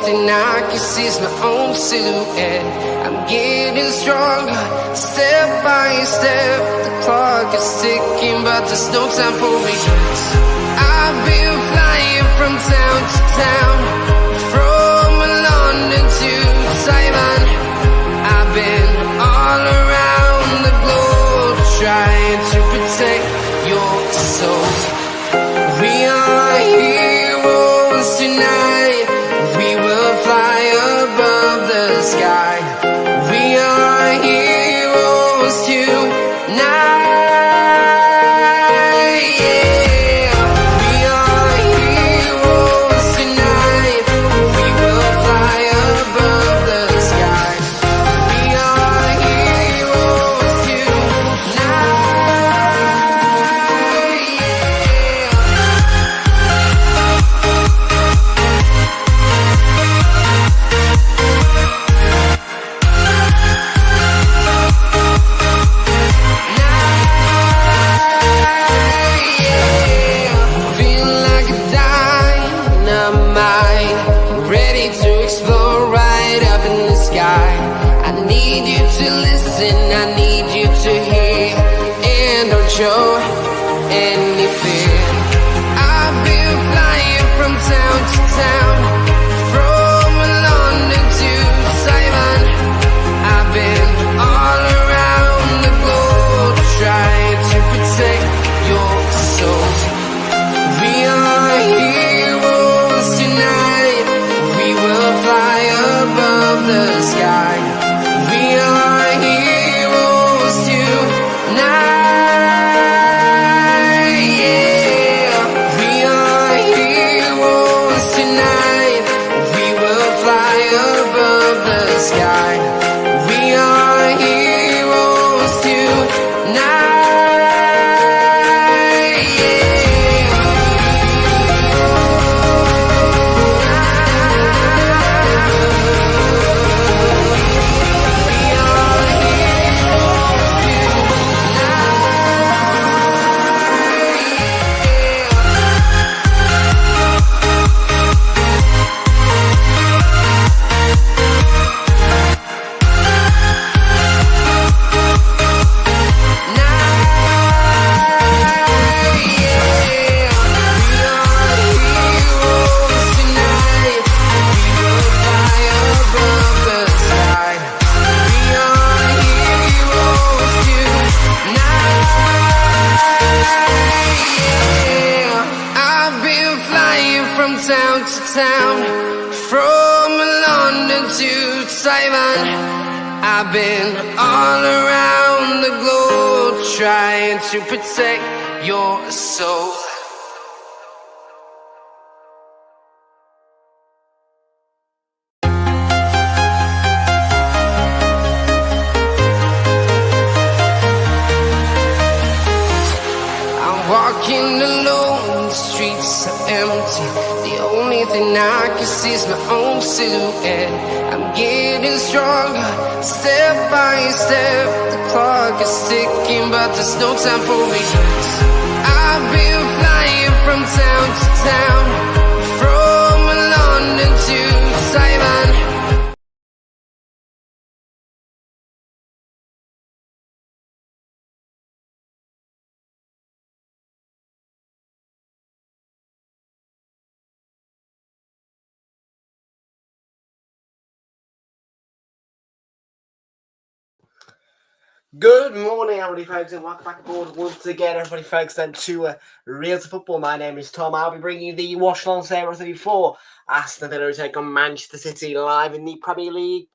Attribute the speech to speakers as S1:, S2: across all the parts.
S1: thing I can see is my own silhouette. I'm getting stronger, step by step. The clock is ticking, but there's no time for regrets. I've been flying from town to town, from London to Taiwan. I've been all around the globe, trying to protect your soul. We are heroes tonight. We will fly above the sky. We are heroes tonight. Yeah. We are heroes tonight. We will fly above the sky. We are heroes tonight. Feel like a dynamite, ready to explode right up in the sky. I need you to listen, I need you to hear, and don't show any fear. I've been flying from town to town, from London to Taiwan. I've been all around the globe, trying to protect your soul. We are heroes tonight. We will fly above the sky. We are heroes tonight. Yeah. We are heroes tonight. We will fly above the sky. We are heroes tonight. I've been flying from town to town, from London to Taiwan. I've been all around the globe, trying to protect your soul. I'm walking alone, the streets are empty. The only thing I can see is my own silhouette. I'm getting stronger, step by step. The clock is ticking, but there's no time for regrets. I've been flying from town to town, from London to Taiwan.
S2: Good morning, everybody, folks, and welcome back aboard once again, everybody, folks, then to Realltom Football. My name is Tom. I'll be bringing you the watch-along Sarah 34. Aston Villa take on Manchester City live in the Premier League.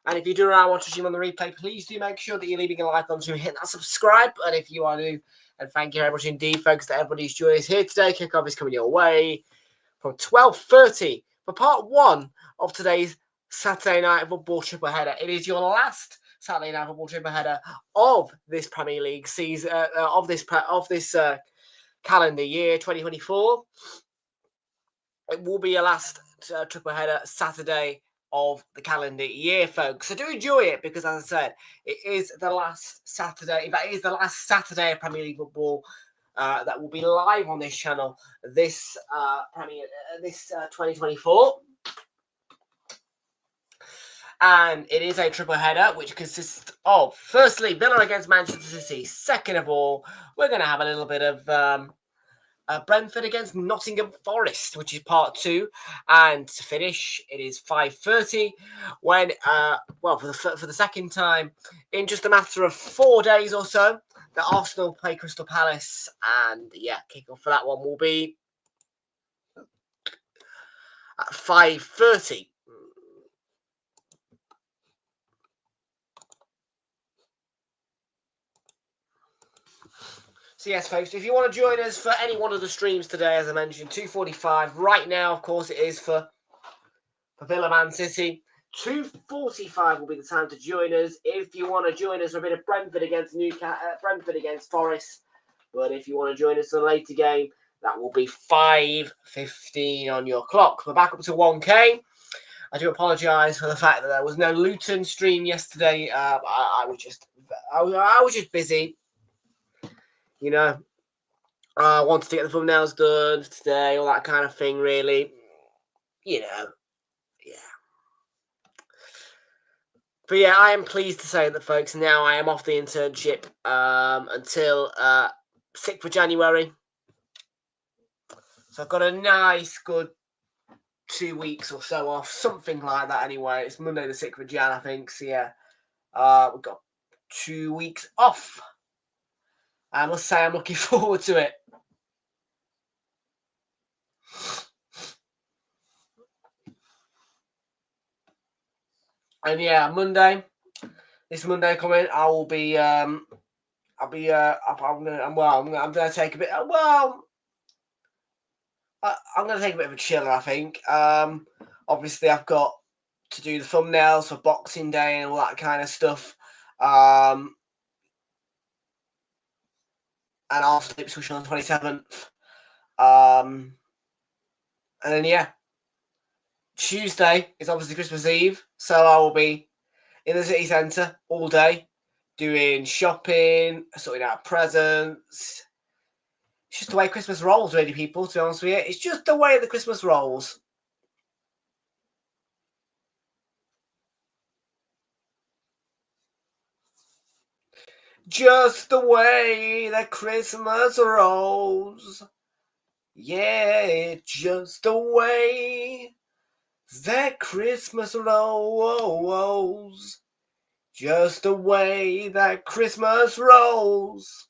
S2: And if you do watch the on the replay, please do make sure that you're leaving a like on to hit that subscribe button if you are new. And thank you very much indeed, folks, that everybody's joining us here today. Kickoff is coming your way from 12:30 for part one of today's Saturday night football triple header. It is your last Saturday night football triple header of this Premier League season, of this calendar year 2024. It will be your last triple header Saturday of the calendar year, folks. So do enjoy it, because as I said, it is the last Saturday. In fact, it is the last Saturday of Premier League football that will be live on this channel this 2024. And it is a triple header, which consists of, firstly, Villa against Manchester City. Second of all, we're going to have a little bit of Brentford against Nottingham Forest, which is part 2. And to finish, it is 5:30 when, for the second time in just a matter of 4 days or so, the Arsenal play Crystal Palace. And yeah, kickoff for that one will be at 5:30. So yes, folks, if you want to join us for any one of the streams today, as I mentioned, 2:45. Right now, of course, it is for Villa Man City. 2:45 will be the time to join us. If you want to join us for a bit of Brentford against Brentford against Forest. But if you want to join us for the later game, that will be 5:15 on your clock. We're back up to 1K. I do apologise for the fact that there was no Luton stream yesterday. I was just busy. You know, I wanted to get the thumbnails done today, all that kind of thing, really. You know, yeah. But yeah, I am pleased to say that, folks, now I am off the internship until 6th of January. So I've got a nice, good 2 weeks or so off, something like that anyway. It's Monday the 6th of Jan, I think. So yeah, we've got 2 weeks off. I must say I'm looking forward to it. And yeah, this Monday coming, I will be, I'm gonna take a bit. I'm gonna take a bit of a chiller, I think. Obviously, I've got to do the thumbnails for Boxing Day and all that kind of stuff. And Arsenal Ipswich on the 27th. And then yeah, Tuesday is obviously Christmas Eve, so I will be in the city centre all day, doing shopping, sorting out presents. It's just the way Christmas rolls, really, people, to be honest with you. It's just the way the Christmas rolls. Just the way that Christmas rolls. Yeah, just the way that Christmas rolls. Just the way that Christmas rolls.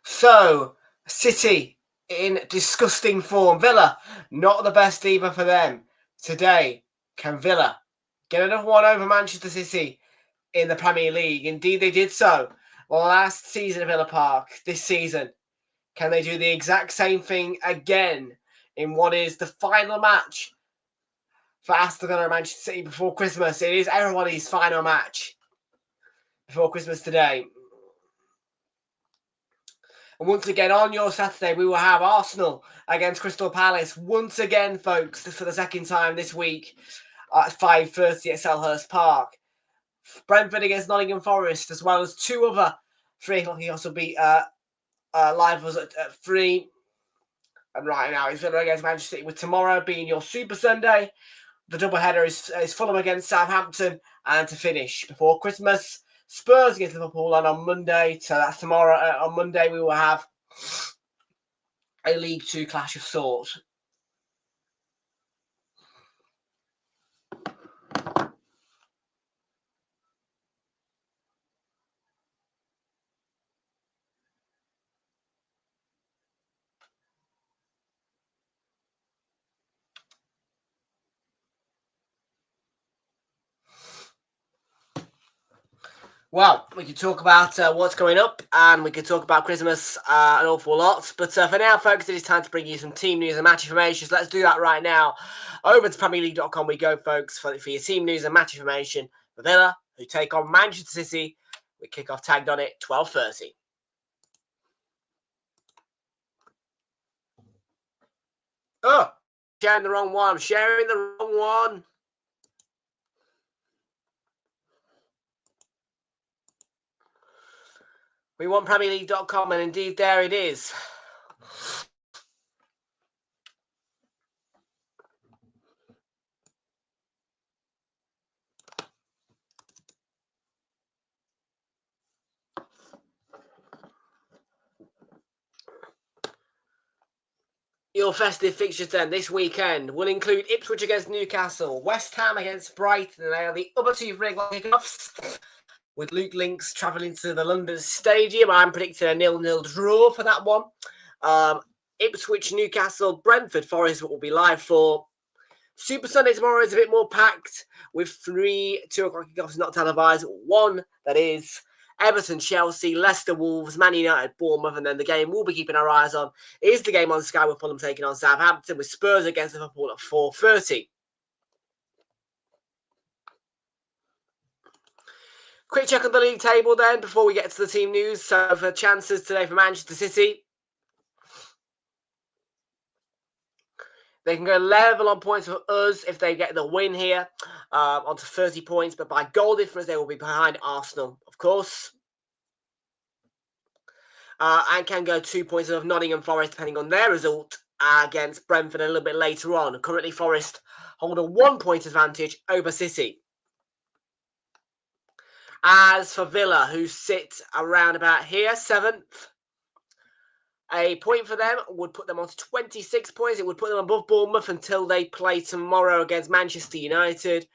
S2: So, City in disgusting form. Villa, not the best either for them. Today, can Villa get another one over Manchester City in the Premier League? Indeed, they did so last season at Villa Park. This season, can they do the exact same thing again in what is the final match for Aston Villa and Manchester City before Christmas? It is everybody's final match before Christmas today. And once again, on your Saturday, we will have Arsenal against Crystal Palace. Once again, folks, for the second time this week at 5:30 at Selhurst Park. Brentford against Nottingham Forest, as well as 2 other 3 o'clock. He also be live was at 3. And right now, it's Villa against Manchester City, with tomorrow being your Super Sunday. The doubleheader is Fulham against Southampton. And to finish, before Christmas, Spurs against Liverpool on Monday. So that's tomorrow. On Monday, we will have a League 2 clash of sorts. Well, we could talk about what's coming up, and we could talk about Christmas an awful lot. But for now, folks, it is time to bring you some team news and match information. So let's do that right now. Over to PremierLeague.com we go, folks, for your team news and match information. For Villa, who take on Manchester City, with kickoff tagged on it 12:30. Oh, sharing the wrong one. I'm sharing the wrong one. We want Premier League.com, and indeed there it is. Your festive fixtures then this weekend will include Ipswich against Newcastle, West Ham against Brighton, and they are the other two regular kickoffs. With Luke Links travelling to the London Stadium, I'm predicting a 0-0 draw for that one. Ipswich, Newcastle, Brentford, Forest will be live for. Super Sunday tomorrow is a bit more packed with 3 2 o'clock kickoffs not televised. One that is Everton, Chelsea, Leicester, Wolves, Man United, Bournemouth, and then the game we'll be keeping our eyes on is the game on Sky with Fulham taking on Southampton, with Spurs against Liverpool at 4:30. Quick check on the league table then before we get to the team news. So for chances today for Manchester City, they can go level on points for us if they get the win here, onto 30 points. But by goal difference, they will be behind Arsenal, of course. And can go 2 points above Nottingham Forest, depending on their result against Brentford a little bit later on. Currently, Forest hold a 1 point advantage over City. As for Villa, who sit around about here, 7th, a point for them would put them on to 26 points. It would put them above Bournemouth until they play tomorrow against Manchester United.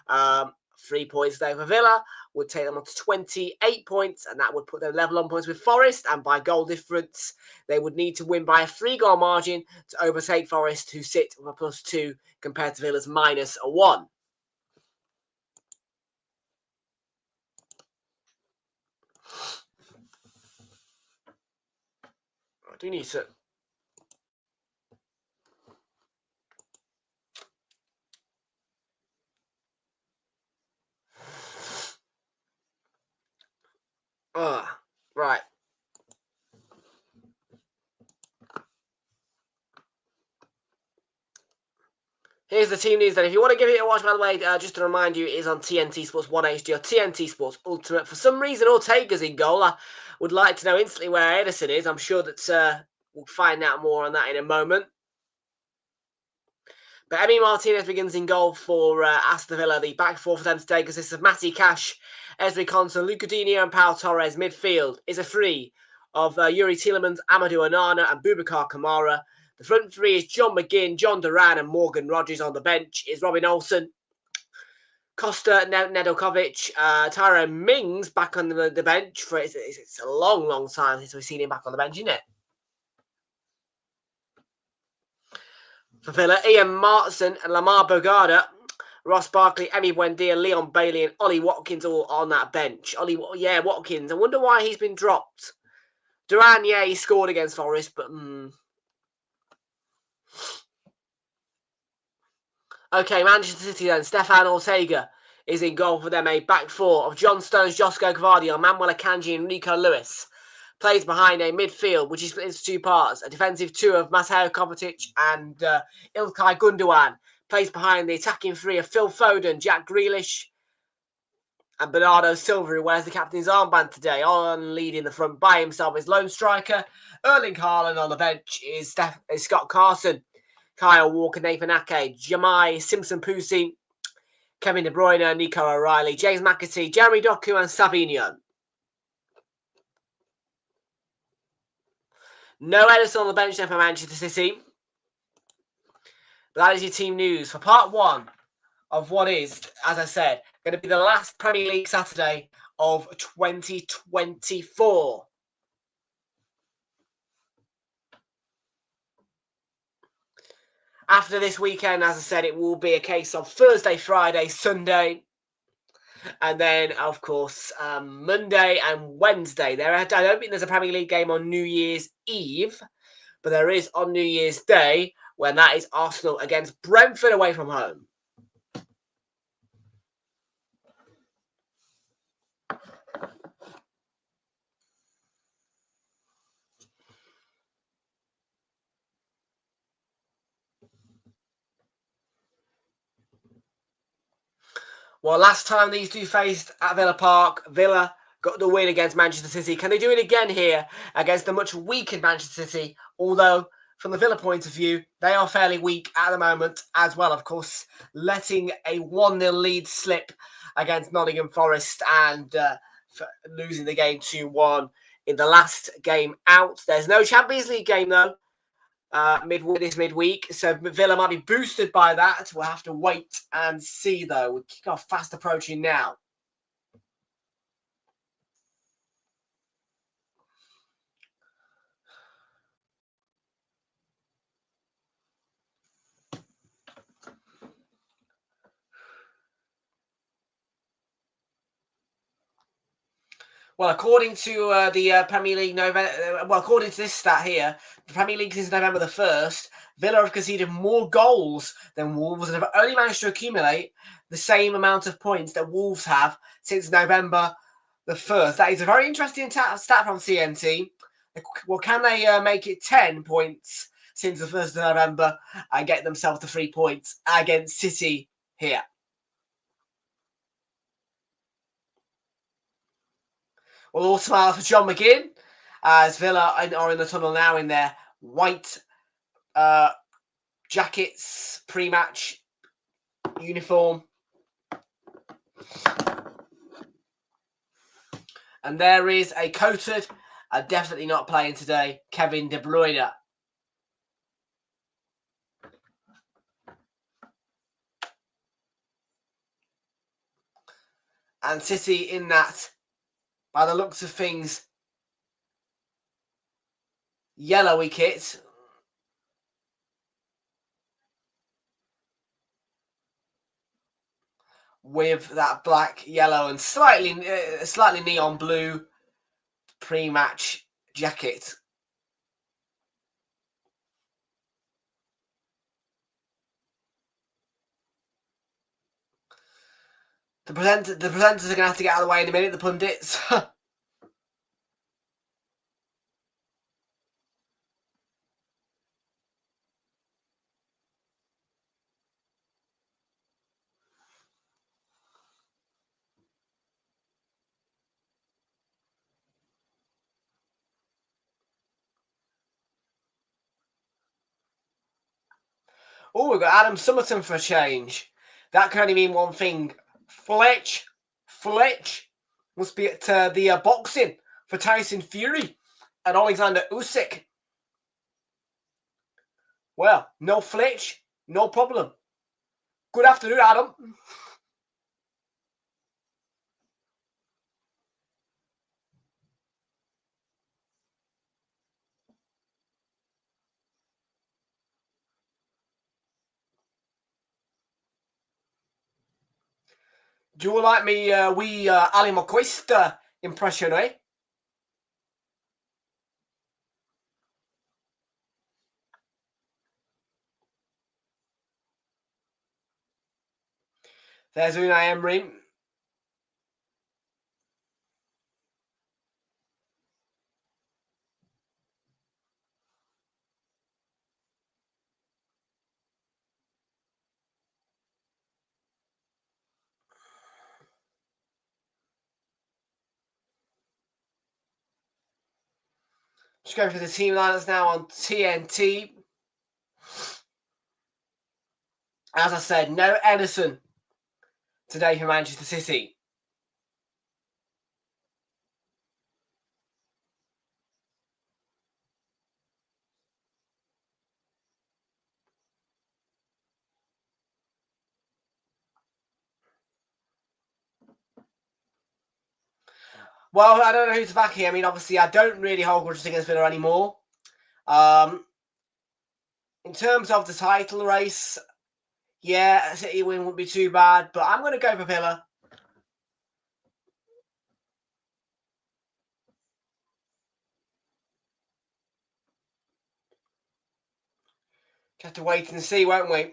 S2: 3 points there for Villa would take them on to 28 points, and that would put them level on points with Forest. And by goal difference, they would need to win by a 3-goal margin to overtake Forest, who sit with a +2 compared to Villa's -1. I do need to. Right. Here's the team news then. If you want to give it a watch, by the way, just to remind you, it is on TNT Sports 1 HD or TNT Sports Ultimate. For some reason, Ortega's in goal. I would like to know instantly where Edison is. I'm sure that we'll find out more on that in a moment. But Emi Martinez begins in goal for Aston Villa. The back four for them today consists of Matty Cash, Esri Konsa, Luca Dini and Pau Torres. Midfield is a free of Yuri Tielemans, Amadou Onana and Boubacar Kamara. The front three is John McGinn, John Duran and Morgan Rogers. On the bench is Robin Olsen, Costa Nedokovic, Tyrone Mings back on the bench. For it's a long time since we've seen him back on the bench, isn't it? For Villa, Ian Martson and Lamar Bogada, Ross Barkley, Emi Buendia, Leon Bailey and Ollie Watkins all on that bench. Watkins. I wonder why he's been dropped. Duran, he scored against Forest, but Okay, Manchester City then. Stefan Ortega is in goal for them. A back four of John Stones, Josko Gvardiol, Manuel Akanji and Rico Lewis. Plays behind a midfield, which is split into 2 parts. A defensive 2 of Mateo Kovacic and Ilkay Gundogan. Plays behind the attacking 3 of Phil Foden, Jack Grealish and Bernardo Silva, who wears the captain's armband today. On leading the front by himself is lone striker Erling Haaland. On the bench is Scott Carson, Kyle Walker, Nathan Ake, Jamai Simpson-Pusi, Kevin De Bruyne, Nico O'Reilly, James McAtee, Jeremy Doku and Savinho. No Edison on the bench then for Manchester City. But that is your team news for part 1 of what is, as I said, going to be the last Premier League Saturday of 2024. After this weekend, as I said, it will be a case of Thursday, Friday, Sunday, and then, of course, Monday and Wednesday. I don't think there's a Premier League game on New Year's Eve, but there is on New Year's Day, when that is Arsenal against Brentford away from home. Well, last time these two faced at Villa Park, Villa got the win against Manchester City. Can they do it again here against a much weakened Manchester City? Although, from the Villa point of view, they are fairly weak at the moment as well, of course, letting a 1-0 lead slip against Nottingham Forest and losing the game 2-1 in the last game out. There's no Champions League game, though, midweek, so Villa might be boosted by that. We'll have to wait and see, though. We'll kick off fast approaching now. Well, according to the Premier League according to this stat here, the Premier League since November the 1st, Villa have conceded more goals than Wolves and have only managed to accumulate the same amount of points that Wolves have since November the 1st. That is a very interesting stat from CNT. Well, can they make it 10 points since the 1st of November and get themselves to 3 points against City here? Well, all smiles for John McGinn as Villa are in the tunnel now in their white jackets, pre-match uniform. And there is a coated, definitely not playing today, Kevin De Bruyne. And City in that, by the looks of things, yellowy kit. With that black, yellow, and slightly neon blue pre-match jacket. The presenters are going to have to get out of the way in a minute, the pundits. Oh, we've got Adam Summerton for a change. That can only mean one thing. Fletch must be at the boxing for Tyson Fury and Alexander Usyk. Well, no Fletch, no problem. Good afternoon, Adam. Do you like me wee Ali McQuist impression, eh? There's Unai Emery. Just going for the team lineups now on TNT. As I said, no Edison today for Manchester City. Well, I don't know who's back here. I mean, obviously, I don't really hold grudges against Villa anymore. In terms of the title race, yeah, a City win wouldn't be too bad, but I'm going to go for Villa. Have to wait and see, won't we?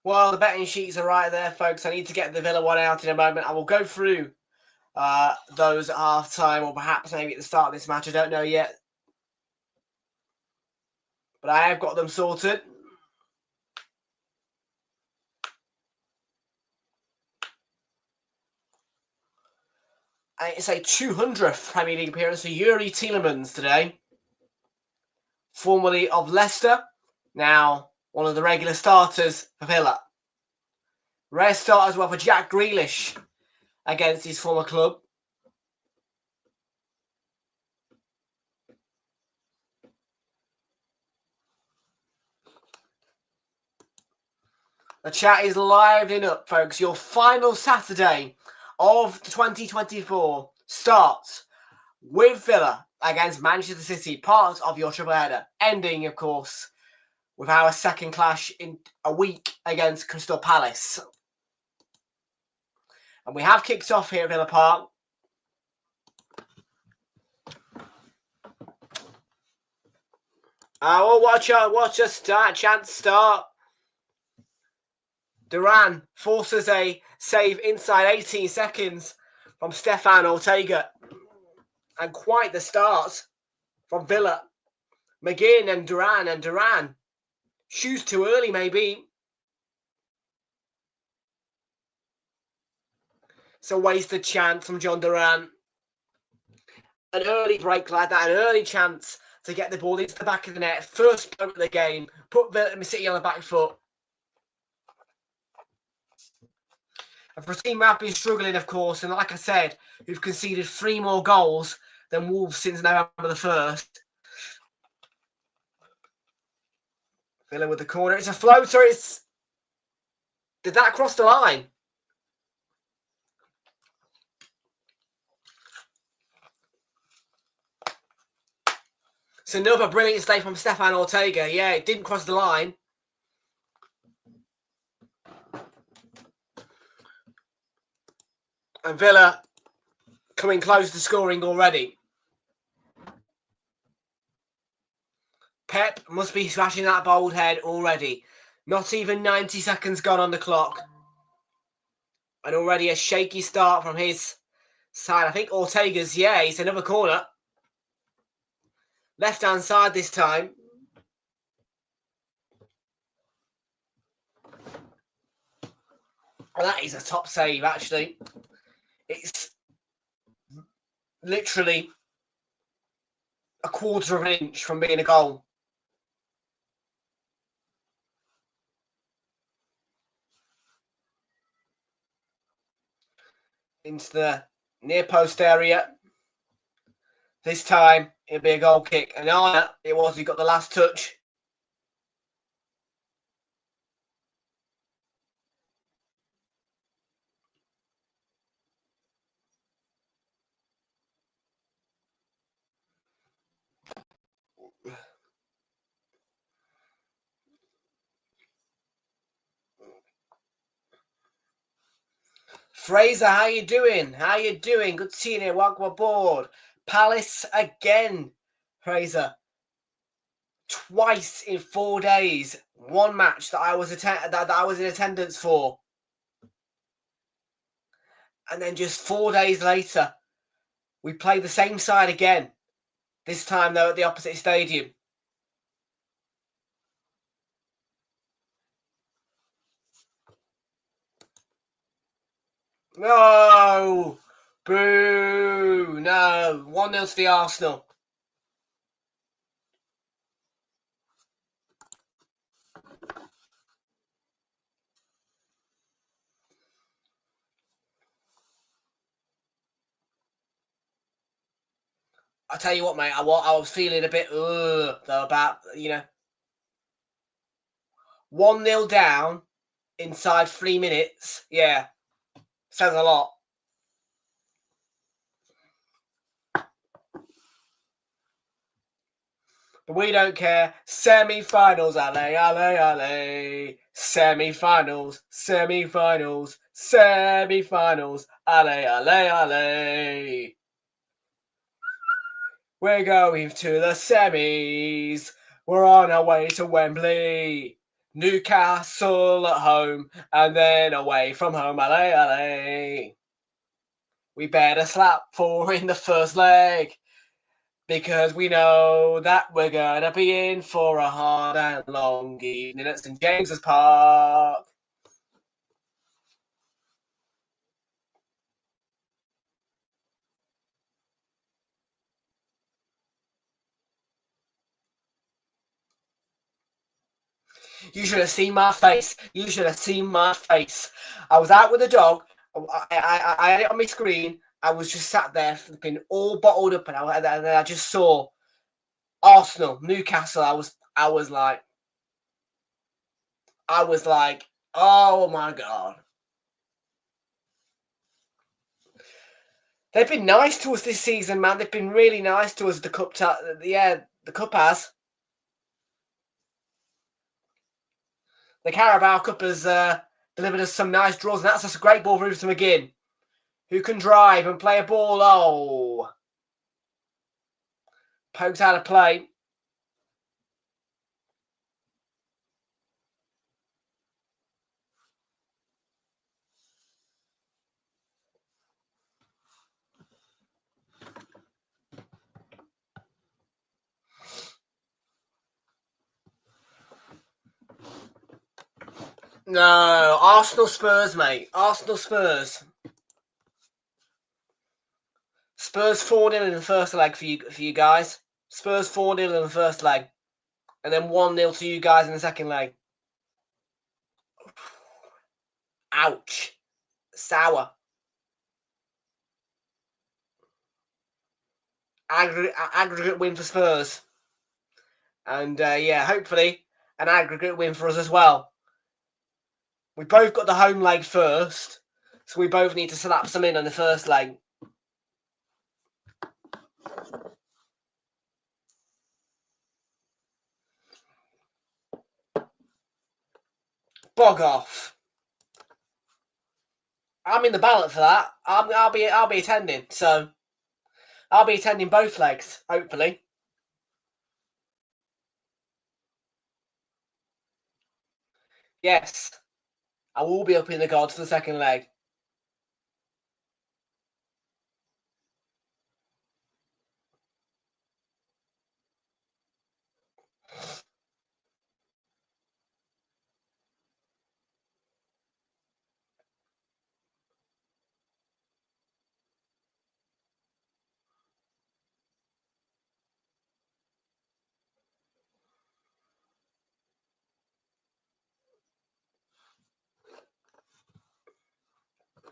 S2: Well, the betting sheets are right there, folks. I need to get the Villa one out in a moment. I will go through those at half time, or perhaps maybe at the start of this match. I don't know yet. But I have got them sorted. And it's a 200th Premier League appearance for Yuri Tielemans today. Formerly of Leicester, now one of the regular starters for Villa. Rare start as well for Jack Grealish against his former club. The chat is livening up, folks. Your final Saturday of 2024 starts with Villa against Manchester City, part of your triple header, ending, of course, with our second clash in a week against Crystal Palace. And we have kicked off here at Villa Park. Oh, watch a start, chance start. Duran forces a save inside 18 seconds from Stefan Ortega. And quite the start from Villa. McGinn and Duran. Shoots too early, maybe. It's a wasted chance from John Duran. An early break like that, an early chance to get the ball into the back of the net. First point of the game. Put Villa City on the back foot. And for a team who have been struggling, of course, and like I said, who've conceded 3 more goals than Wolves since November the 1st. Villa with the corner. It's a floater. Did that cross the line? It's another brilliant stay from Stefan Ortega. Yeah, it didn't cross the line. And Villa coming close to scoring already. Pep must be smashing that bold head already. Not even 90 seconds gone on the clock. And already a shaky start from his side. I think Ortega's, yeah, it's another corner. Left-hand side this time. Well, that is a top save, actually. It's literally a quarter of an inch from being a goal. Into the near post area. This time, it'll be a goal kick. And it was. He got the last touch. Fraser, how you doing? How you doing? Good seeing you. Welcome aboard. Palace again, Fraser. Twice in 4 days. One match that I was in attendance for. And then just 4 days later, we played the same side again. This time, though, at the opposite stadium. No! Boo! No. 1-0 to the Arsenal. I tell you what, mate, I was feeling a bit though about, 1-0 down inside 3 minutes. Yeah, says a lot. But we don't care. Semi-finals, allez, allez, allez. Semi-finals, semi-finals, semi-finals, allez, allez, allez. We're going to the semis. We're on our way to Wembley. Newcastle at home, and then away from home. Alley, alley. We better slap 4 in the first leg, because we know that we're going to be in for a hard and long evening at St James's Park. You should have seen my face. You should have seen my face. I was out with the dog. I had it on my screen. I was just sat there, flipping all bottled up, and I just saw Arsenal, Newcastle. I was like, oh my god. They've been nice to us this season, man. They've been really nice to us. The cup has. The Carabao Cup has delivered us some nice draws, and that's just a great ball for Realltom again, who can drive and play a ball. Oh, pokes out of play. No, Arsenal Spurs, mate. Arsenal Spurs. Spurs 4-0 in the first leg for you guys. Spurs 4-0 in the first leg. And then 1-0 to you guys in the second leg. Ouch. Sour. Aggregate win for Spurs. And yeah, hopefully an aggregate win for us as well. We both got the home leg first, so we both need to slap some in on the first leg. Bog off. I'm in the ballot for that. I'll be attending, so I'll be attending both legs, hopefully. Yes, I will be up in the gods for the second leg.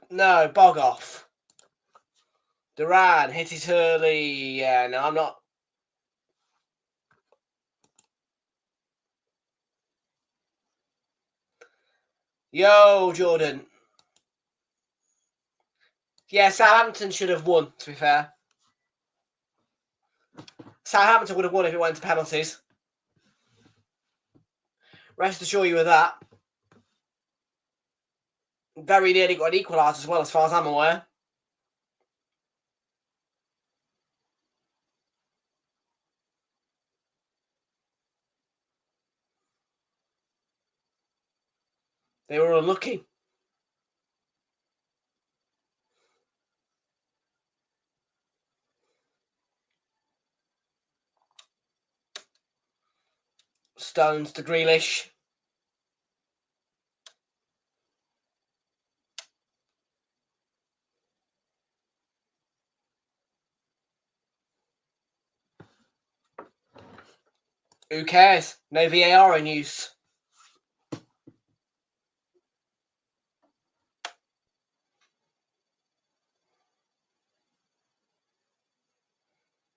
S2: No, bog off. Duran, hit it early. Yeah, no, I'm not. Yo, Jordan. Yeah, Southampton should have won, to be fair. Southampton would have won if it went to penalties. Rest assure you of that. Very nearly got an equaliser as well, as far as I'm aware. They were unlucky. Stones to Grealish. Who cares? No VAR in use.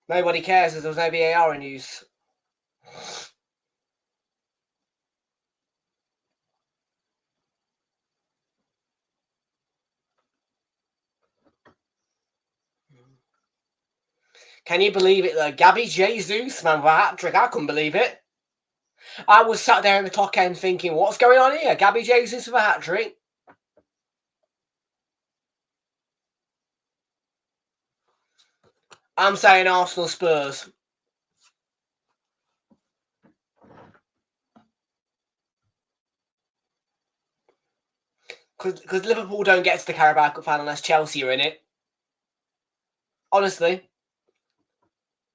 S2: Nobody cares as there was no VAR in use. Can you believe it, though? Gabby Jesus, man, with a hat-trick. I couldn't believe it. I was sat there in the clock end thinking, what's going on here? Gabby Jesus with a hat-trick. I'm saying Arsenal Spurs. Because Liverpool don't get to the Carabao Cup final unless Chelsea are in it. Honestly.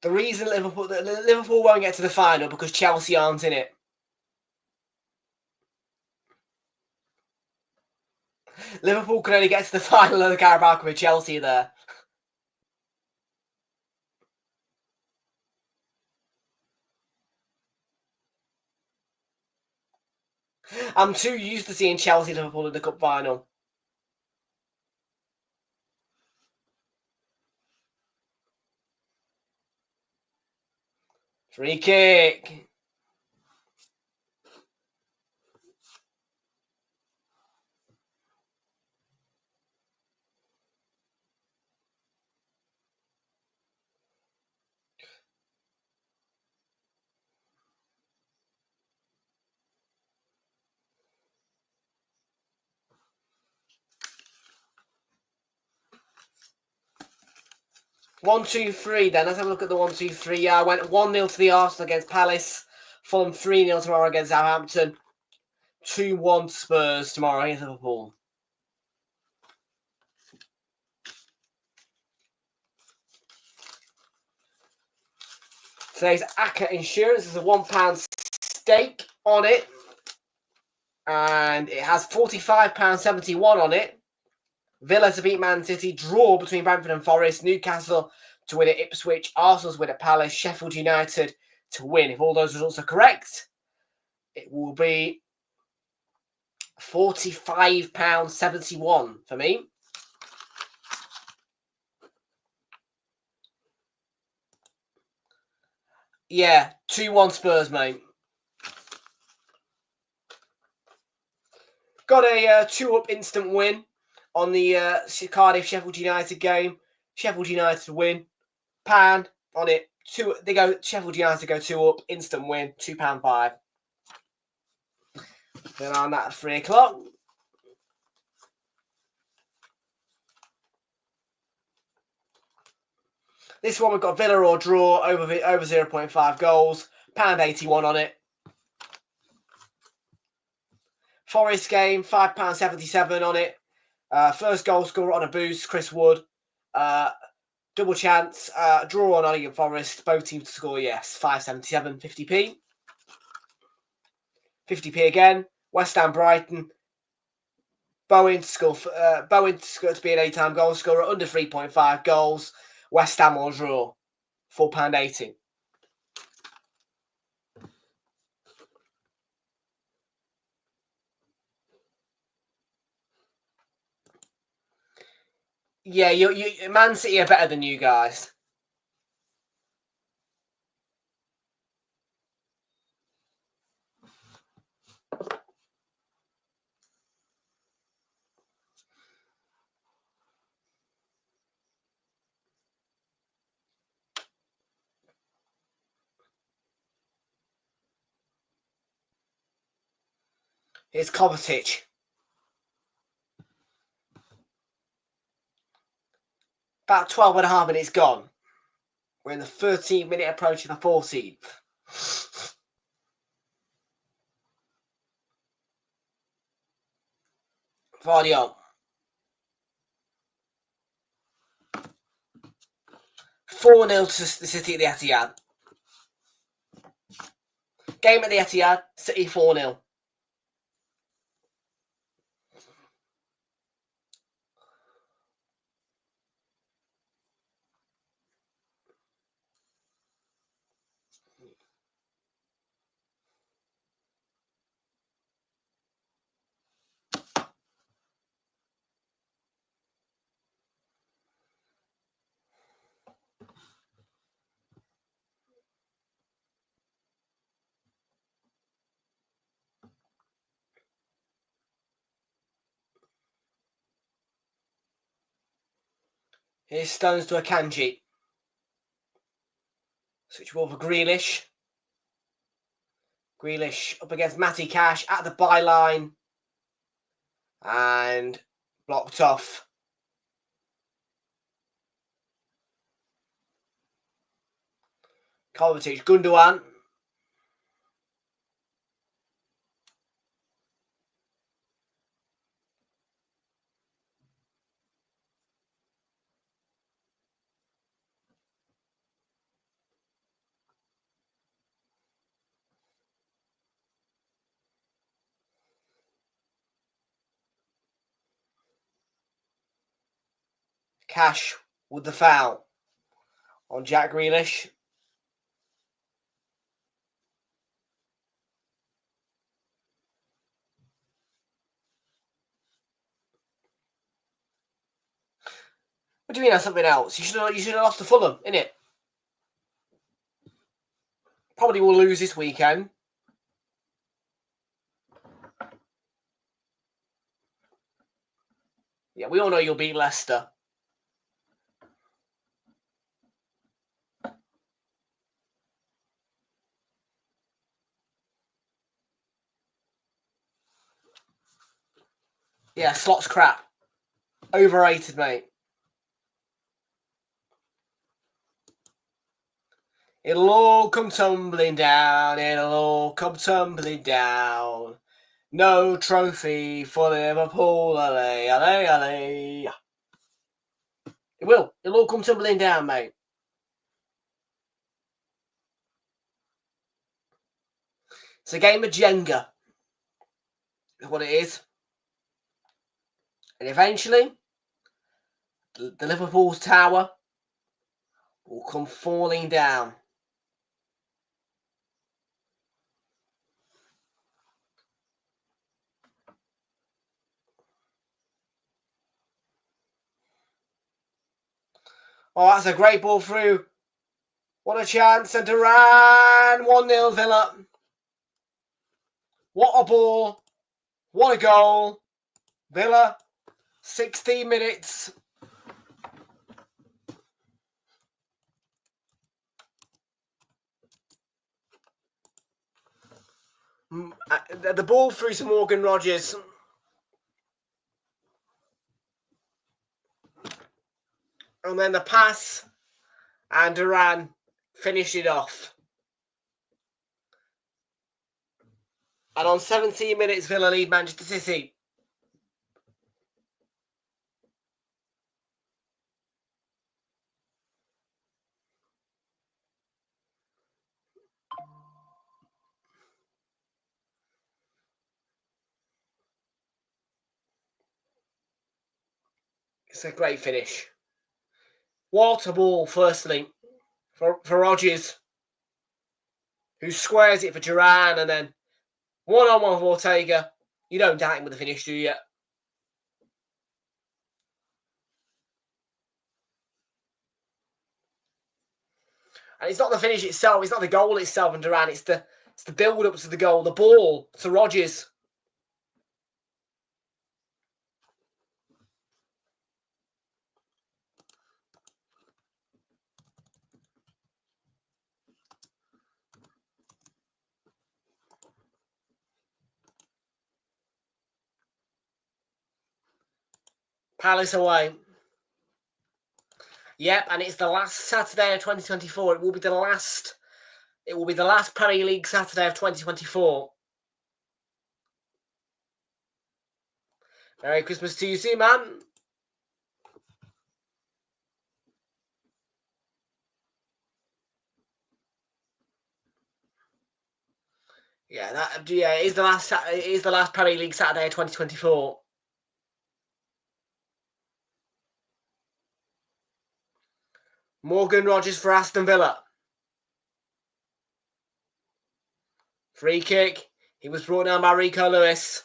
S2: The reason Liverpool won't get to the final because Chelsea aren't in it. Liverpool can only get to the final of the Carabao Cup with Chelsea there. I'm too used to seeing Chelsea Liverpool in the cup final. Free kick. One, two, three. Then let's have a look at the 1, 2, 3. Yeah, I went 1-0 to the Arsenal against Palace. Fulham 3-0 tomorrow against Southampton. 2-1 Spurs tomorrow against Liverpool. Today's ACCA Insurance is a £1 stake on it. And it has £45.71 on it. Villa to beat Man City. Draw between Brentford and Forest. Newcastle to win at Ipswich. Arsenal's win at Palace. Sheffield United to win. If all those results are correct, it will be £45.71 for me. Yeah, 2-1 Spurs, mate. Got a 2-up instant win on the Cardiff Sheffield United game. Sheffield United win. Pan on it. Sheffield United go 2-up, instant win, £2.5. Then on that at 3 o'clock. This one we've got Villa or draw over 0.5 goals. £1.81 on it. Forest game, £5.77 on it. First goal scorer on a boost, Chris Wood. Double chance, draw on Nottingham Forest. Both teams to score, yes. 5.77, 50p. 50p again. West Ham Brighton. Bowen to be an 8-time goal scorer under 3.5 goals. West Ham or draw. £4.80. Yeah, you Man City are better than you guys. Here's Kovacic. About 12.5 minutes gone. We're in the 13th minute approaching the 14th. Vardion. 4-0 to the City at the Etihad. Game at the Etihad, City 4-0. Here's Stones to Akanji. Switch ball for Grealish. Grealish up against Matty Cash at the byline. And blocked off. Kovacic, Gundogan. Cash with the foul on Jack Grealish. What do you mean that's something else? You should have lost to Fulham, innit? Probably will lose this weekend. Yeah, we all know you'll beat Leicester. Yeah, Slot's crap. Overrated, mate. It'll all come tumbling down. It'll all come tumbling down. No trophy for Liverpool. Alley, alley, alley. It will. It'll all come tumbling down, mate. It's a game of Jenga. Is what it is. And eventually, the Liverpool's tower will come falling down. Oh, that's a great ball through. What a chance. And Duran. 1-0 Villa. What a ball. What a goal. Villa, 16 minutes. The ball through to Morgan Rogers. And then the pass. And Duran finished it off. And on 17 minutes, Villa lead Manchester City. It's a great finish. What a ball, firstly, for Rogers, who squares it for Duran, and then one-on-one for Ortega. You don't doubt him with the finish, do you? And it's not the finish itself, it's not the goal itself and Duran, it's the build-up to the goal, the ball to Rogers. Palace away. Yep, and it's the last Saturday of 2024. It will be the last Premier League Saturday of 2024. Merry Christmas to you too, man. Yeah, it is the last Premier League Saturday of 2024. Morgan Rogers for Aston Villa. Free kick. He was brought down by Rico Lewis.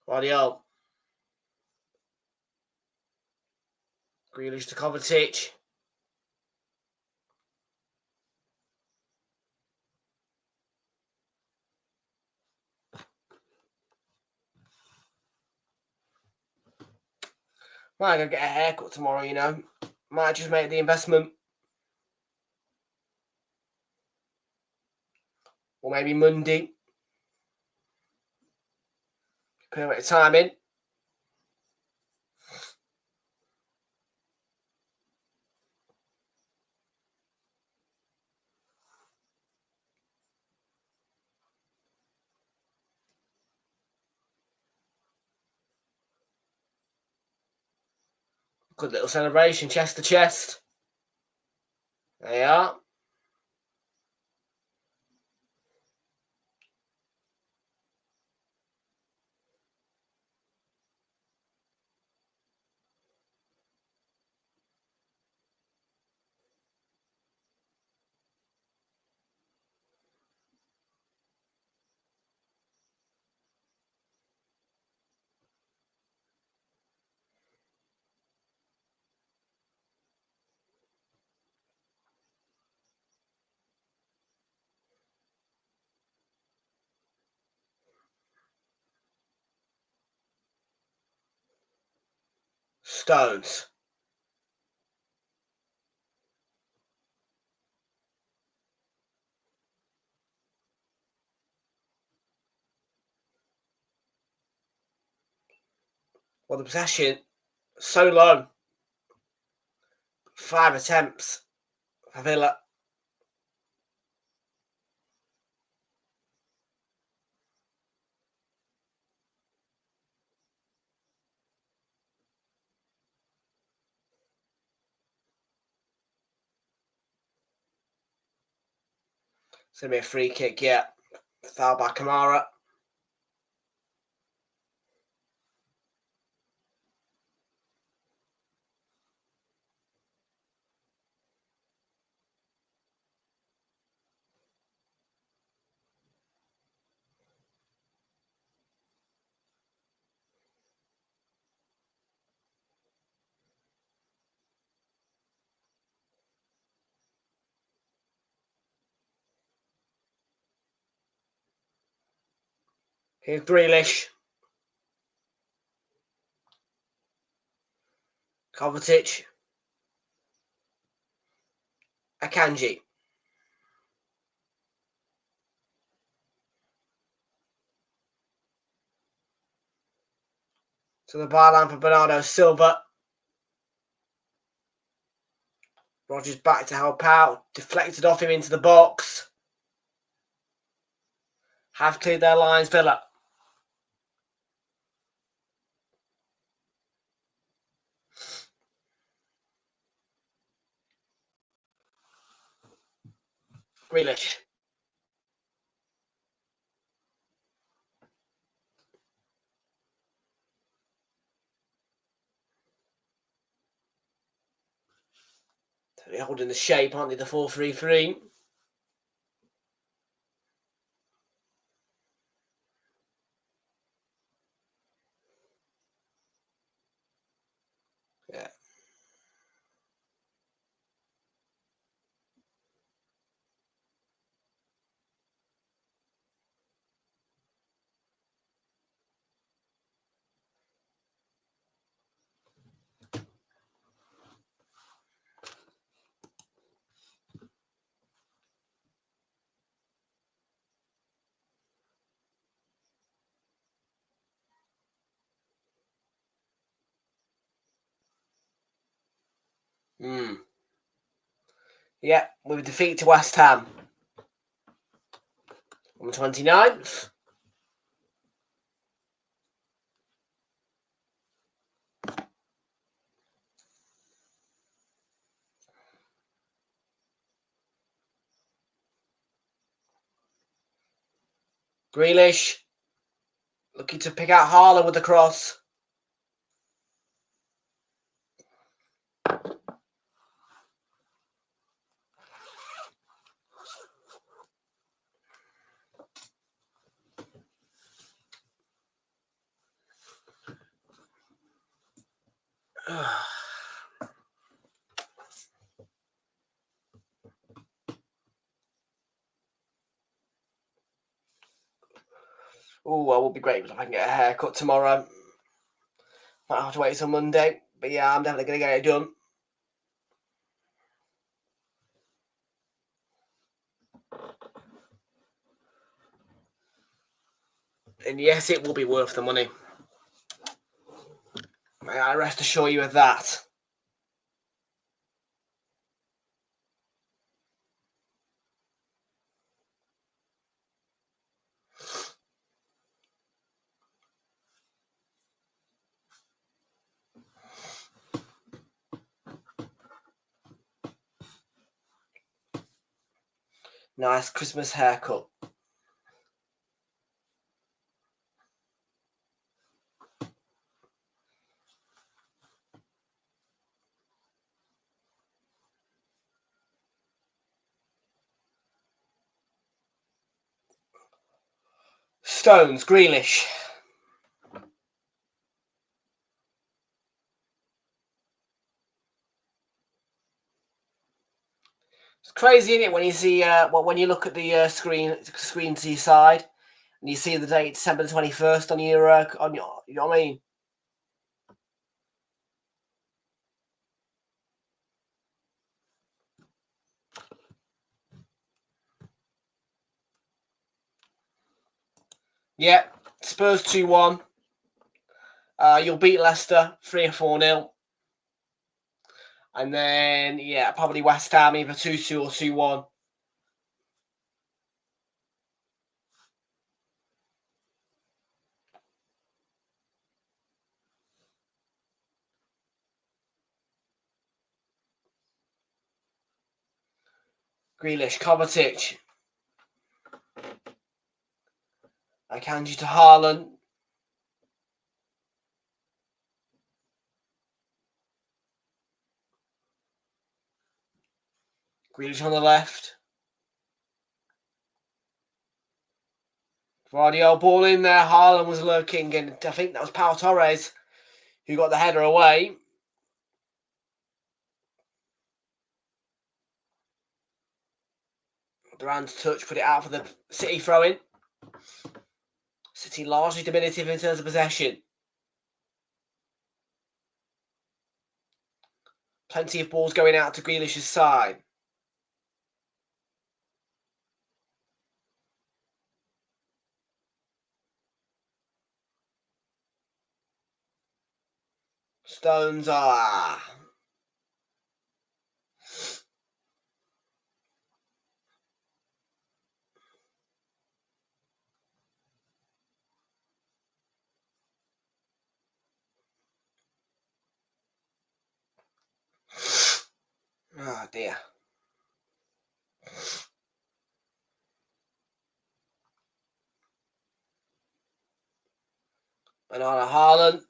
S2: Radio. Grealish to Kovacic. Might go get a haircut tomorrow, you know. Might just make the investment. Or maybe Monday. Put a bit of time in. Good little celebration, chest to chest. There you are. Stones. Well, the possession, so low. 5 attempts for Villa. It's going to be a free kick, yeah. Foul by Kamara. Here's Grealish. Kovacic. Akanji. To the byline for Bernardo Silva. Rodgers back to help out. Deflected off him into the box. Have cleared their lines, Villa. Grealish. They're holding the shape, aren't they? The 4-3-3. Yeah. Yeah, with a defeat to West Ham on the 29th. Grealish looking to pick out Haaland with the cross. Oh, well, it would be great if I can get a haircut tomorrow. Might have to wait till Monday. But yeah, I'm definitely going to get it done. And yes, it will be worth the money. May I rest assure you of that. Nice Christmas haircut. Stones, Grealish. It's crazy, isn't it, when you see when you look at the screen to your side and you see the date December the 21st on your you know what I mean? Yeah, Spurs 2-1. You'll beat Leicester 3 or 4-0. And then yeah, probably West Ham either 2-2 or 2-1. Grealish, Kovacic. Akanji to Haaland. Grealish on the left. Guardiola ball in there. Haaland was lurking, and I think that was Pau Torres who got the header away. Duran's touch put it out for the City throw-in. City largely diminutive in terms of possession. Plenty of balls going out to Grealish's side. Stones are. Oh dear. And on a Haaland.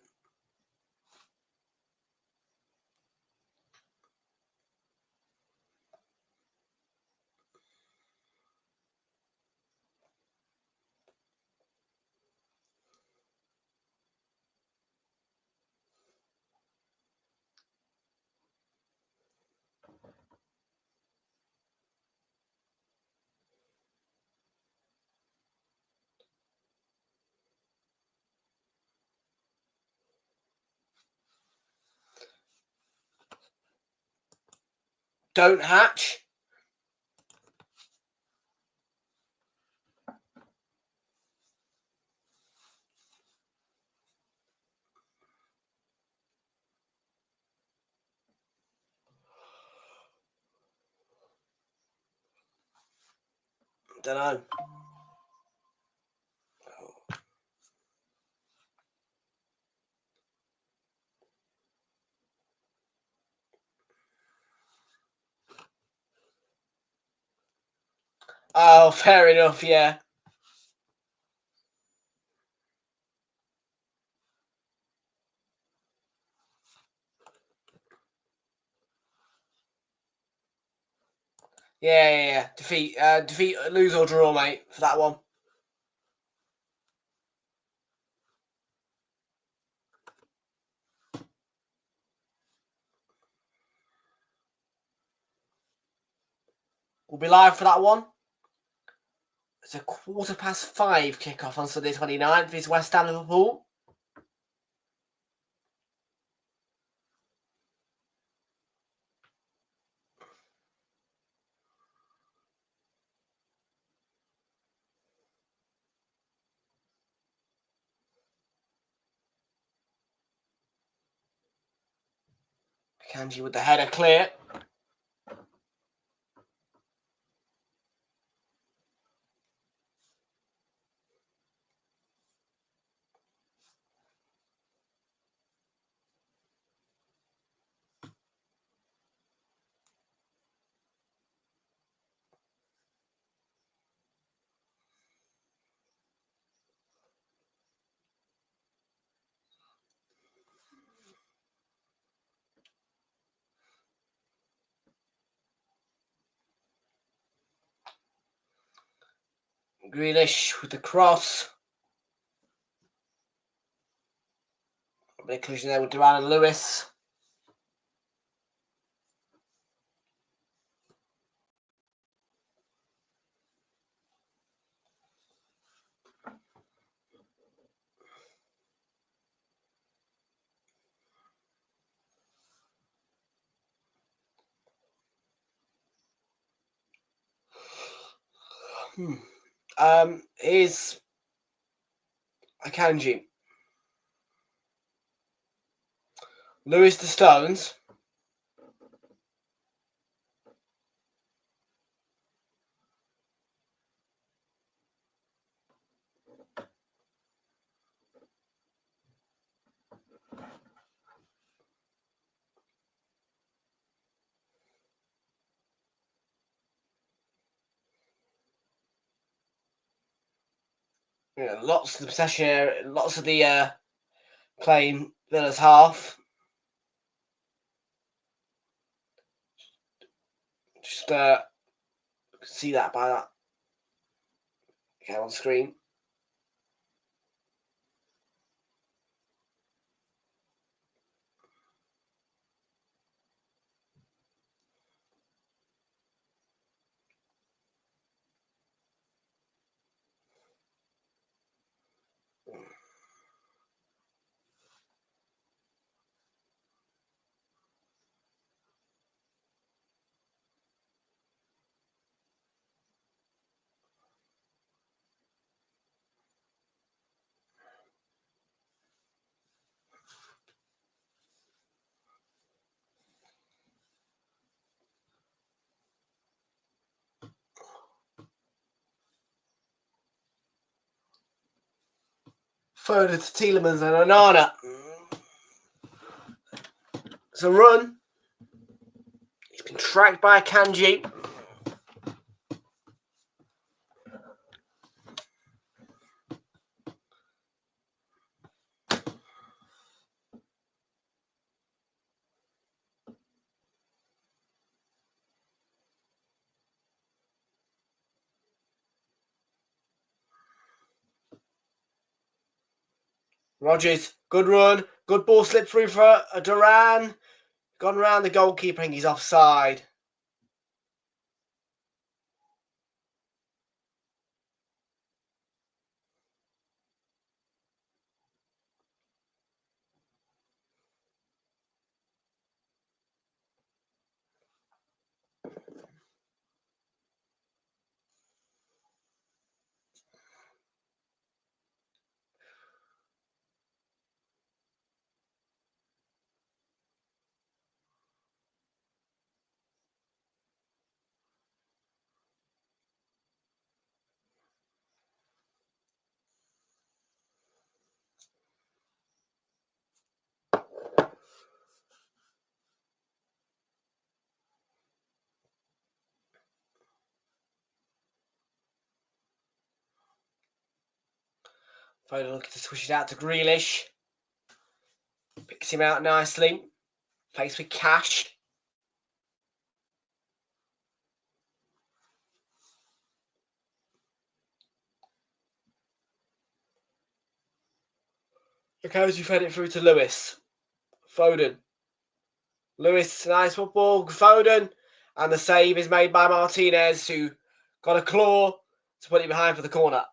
S2: Don't hatch. Don't know. Oh, fair enough, yeah. Yeah. Defeat, lose or draw, mate, for that one. We'll be live for that one. It's a 5:15 kickoff on Sunday 29th. It's West Ham Liverpool. Kanji with the header clear. Grealish with the cross. A bit of collision there with Duran and Lewis. Here's Akanji. Lewis to Stones. Yeah, lots of the possession area, lots of the playing Villa's half. Just see that by that. Okay, on screen. Further to Tielemans and Onana. It's a run. He's been tracked by Kanji. Rodgers, good run. Good ball slip through for Duran. Gone around the goalkeeper and he's offside. Foden looking to switch it out to Grealish. Picks him out nicely. Plays with Cash. Okoji fed it through to Lewis. Foden. Lewis, nice football. Foden. And the save is made by Martinez, who got a claw to put it behind for the corner.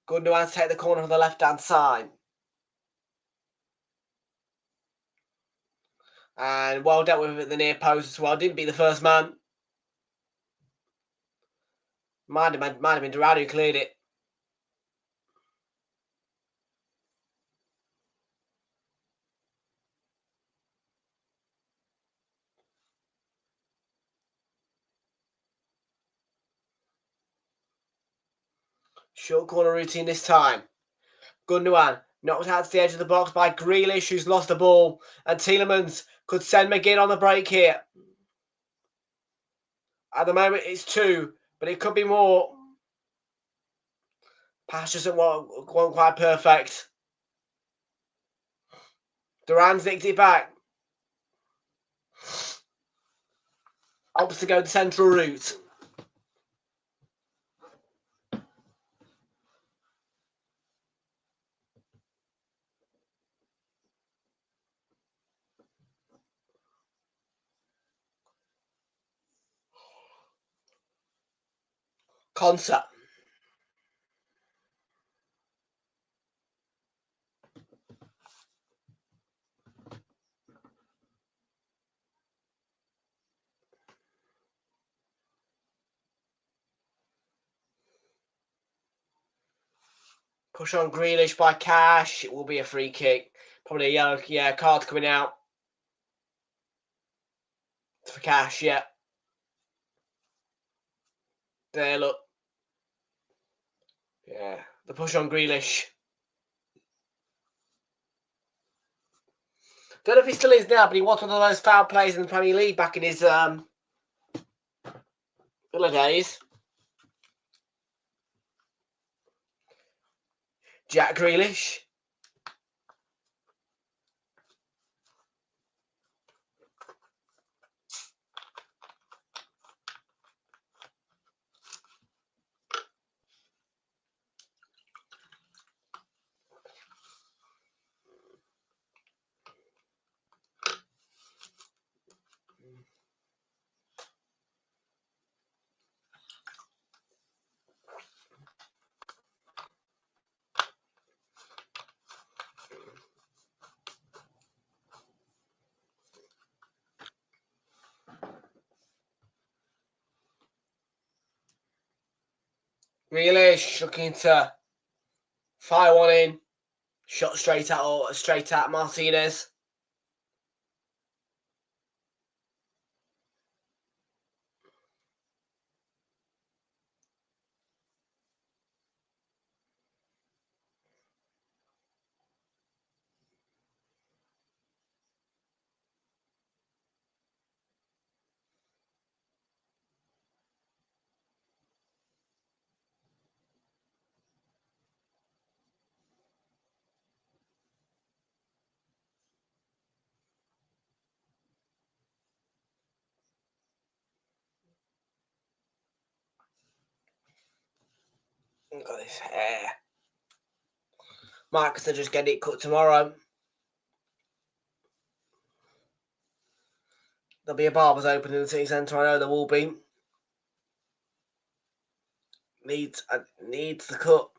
S2: Gundogan to take the corner from the left-hand side. And well dealt with at the near post as well. Didn't beat the first man. Might have been Durant who cleared it. Short corner routine this time. Gundogan knocked out to the edge of the box by Grealish, who's lost the ball. And Tielemans could send McGinn on the break here. At the moment, it's 2, but it could be more. Pass just wasn't quite perfect. Duran's nicked it back. Opts to go the central route. Concert. Push on Grealish by Cash. It will be a free kick. Probably a yellow card coming out. For Cash, yeah. There, look. Yeah, the push on Grealish. Don't know if he still is now, but he was one of the most foul players in the Premier League back in his Villa days. Jack Grealish. Grealish looking to fire one in. Shot straight at Martinez. Look at this hair. Marcus will just get it cut tomorrow. There'll be a barber's open in the city centre. I know there will be. Needs the cut.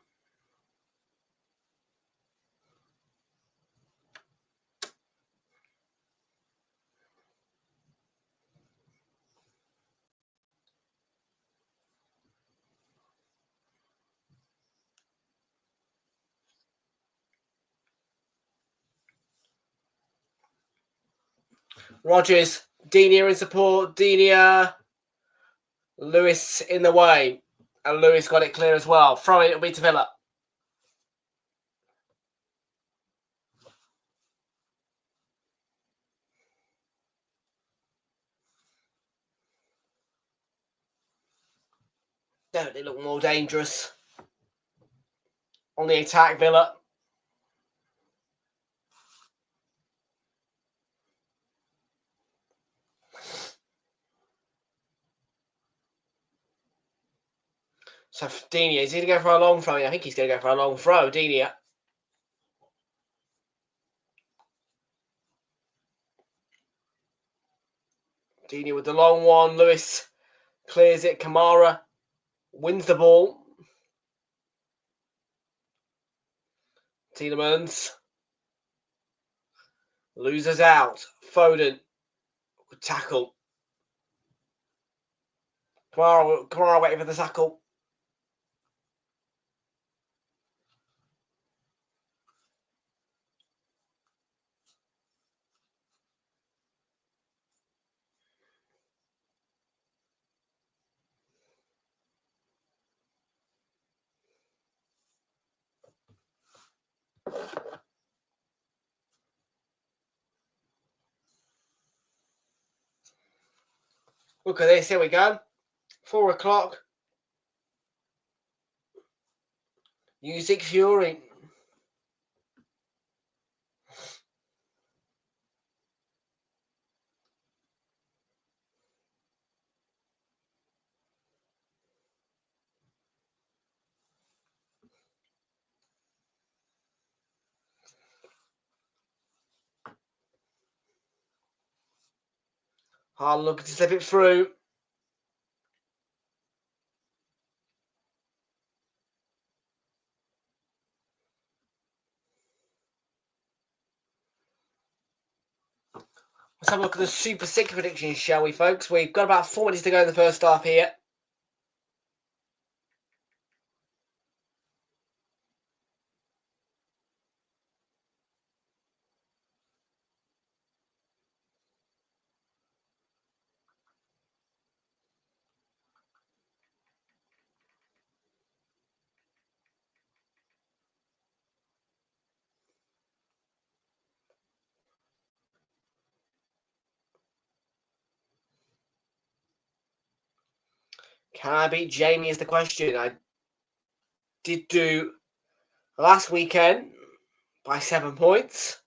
S2: Rodgers, Dinia in support. Dinia, Lewis in the way. And Lewis got it clear as well. Throw it, it'll be to Villa. Definitely look more dangerous. On the attack, Villa. So Dinia, is he going to go for a long throw? I think he's going to go for a long throw, Dinia. Dinia with the long one. Lewis clears it. Kamara wins the ball. Tielemans loses out. Foden Good tackle. Kamara waiting for the tackle. Look at this, here we go. 4 o'clock. Music Fury. Hard looking to slip it through. Let's have a look at the Super 6 predictions, shall we, folks? We've got about 4 minutes to go in the first half here. Can I beat Jamie is the question. I did do last weekend by 7 points.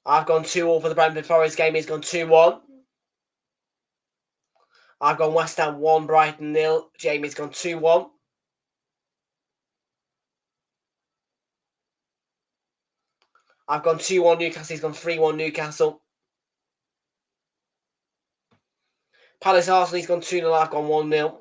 S2: I've gone 2-2 for the Brentford Forest game. He's gone 2-1. I've gone West Ham 1, Brighton 0. Jamie's gone 2-1. I've gone 2-1 Newcastle. He's gone 3-1 Newcastle. Palace Arsenal. He's gone 2-0. I've gone 1-0.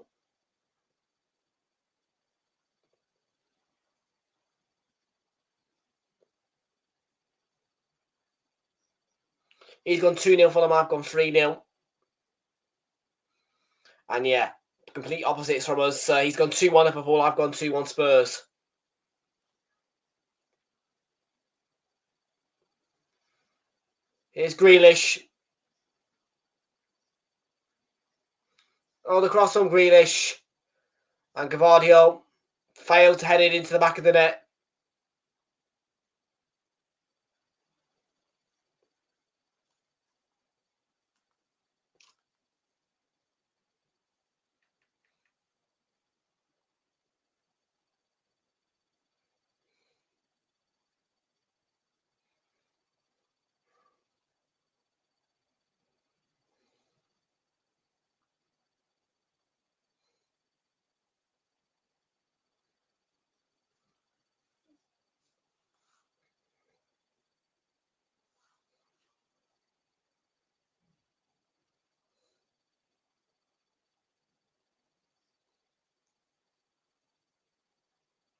S2: He's gone 2-0 for them. I've gone 3-0. And yeah, complete opposites from us. He's gone 2-1 Liverpool. I've gone 2-1 Spurs. Here's Grealish. Oh, the cross on Grealish. And Gavardio failed to head it into the back of the net.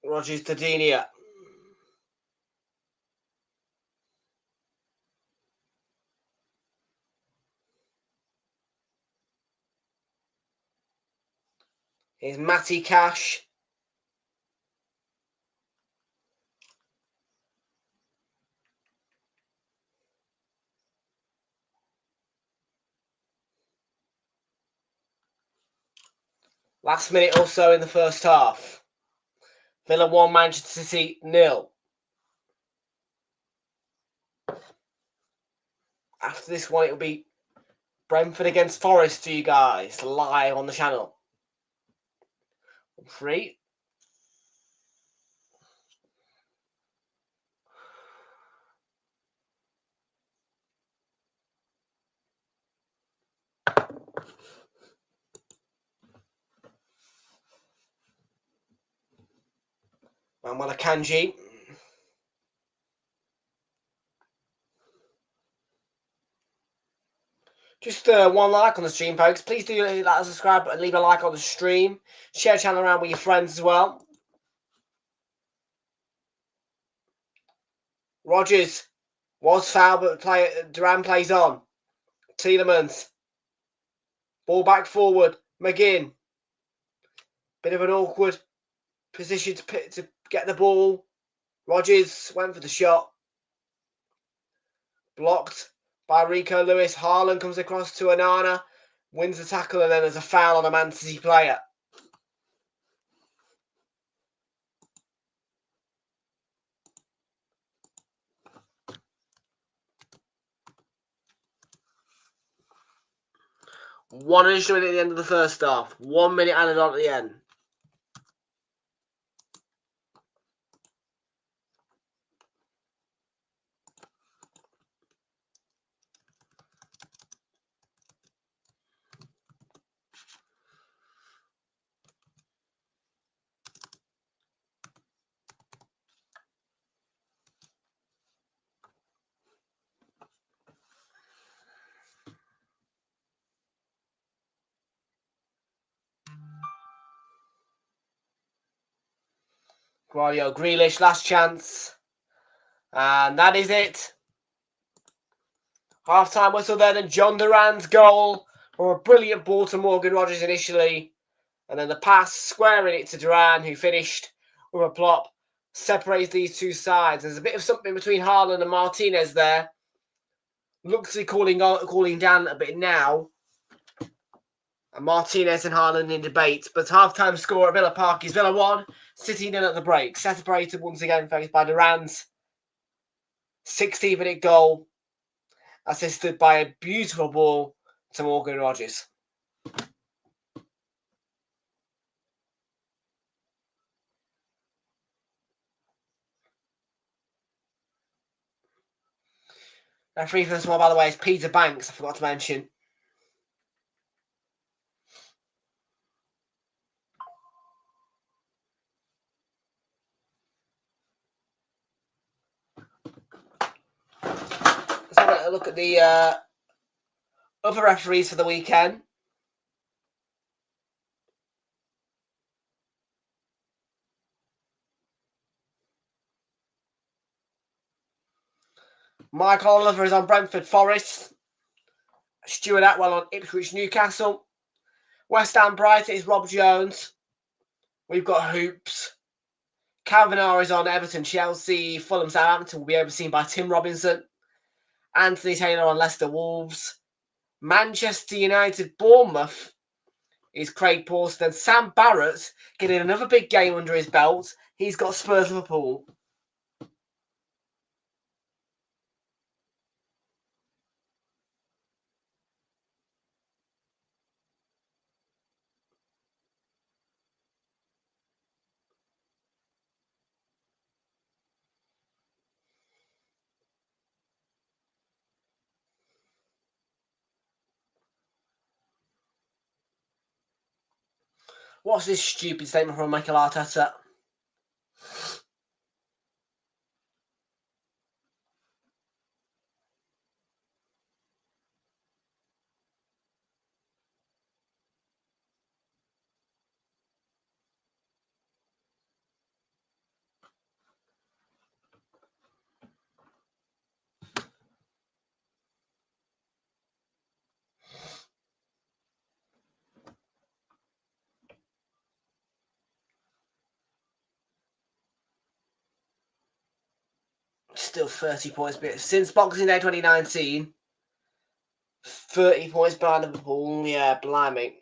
S2: Rogers to Dinia. Here's Matty Cash. Last minute or so in the first half. Villa 1, Manchester City 0. After this one, it'll be Brentford against Forest for you guys, live on the channel. 3. Manuel Akanji. Just one like on the stream, folks. Please do like and subscribe and leave a like on the stream. Share the channel around with your friends as well. Rodgers was fouled, but Duran plays on. Tielemans. Ball back forward. McGinn. Bit of an awkward position to get the ball. Rodgers went for the shot. Blocked by Rico Lewis. Haaland comes across to Onana. Wins the tackle, and then there's a foul on a Man City player. One additional minute at the end of the first half. 1 minute added on at the end. Guardiola, Grealish, last chance. And that is it. Half-time whistle there, then John Duran's goal. Or a brilliant ball to Morgan Rodgers initially. And then the pass, squaring it to Duran, who finished with a plop. Separates these two sides. There's a bit of something between Haaland and Martinez there. Looks to be cooling down a bit now. And Martinez and Haaland in debate. But half-time score at Villa Park is Villa 1, City 0 at the break. Separated once again faced by Duran's 60-minute goal, assisted by a beautiful ball to Morgan Rodgers. Referee for this one, by the way, is Peter Banks, I forgot to mention. Let's have a look at the other referees for the weekend. Michael Oliver is on Brentford Forest. Stuart Atwell on Ipswich Newcastle. West Ham Brighton is Rob Jones. We've got Hoops. Calvin R is on Everton, Chelsea, Fulham, Southampton will be overseen by Tim Robinson. Anthony Taylor on Leicester Wolves. Manchester United Bournemouth is Craig Pawson. And Sam Barrett getting another big game under his belt. He's got Spurs Liverpool. What's this stupid statement from Mikel Arteta? Still 30 points. But since Boxing Day 2019, 30 points behind Liverpool. Yeah, blimey.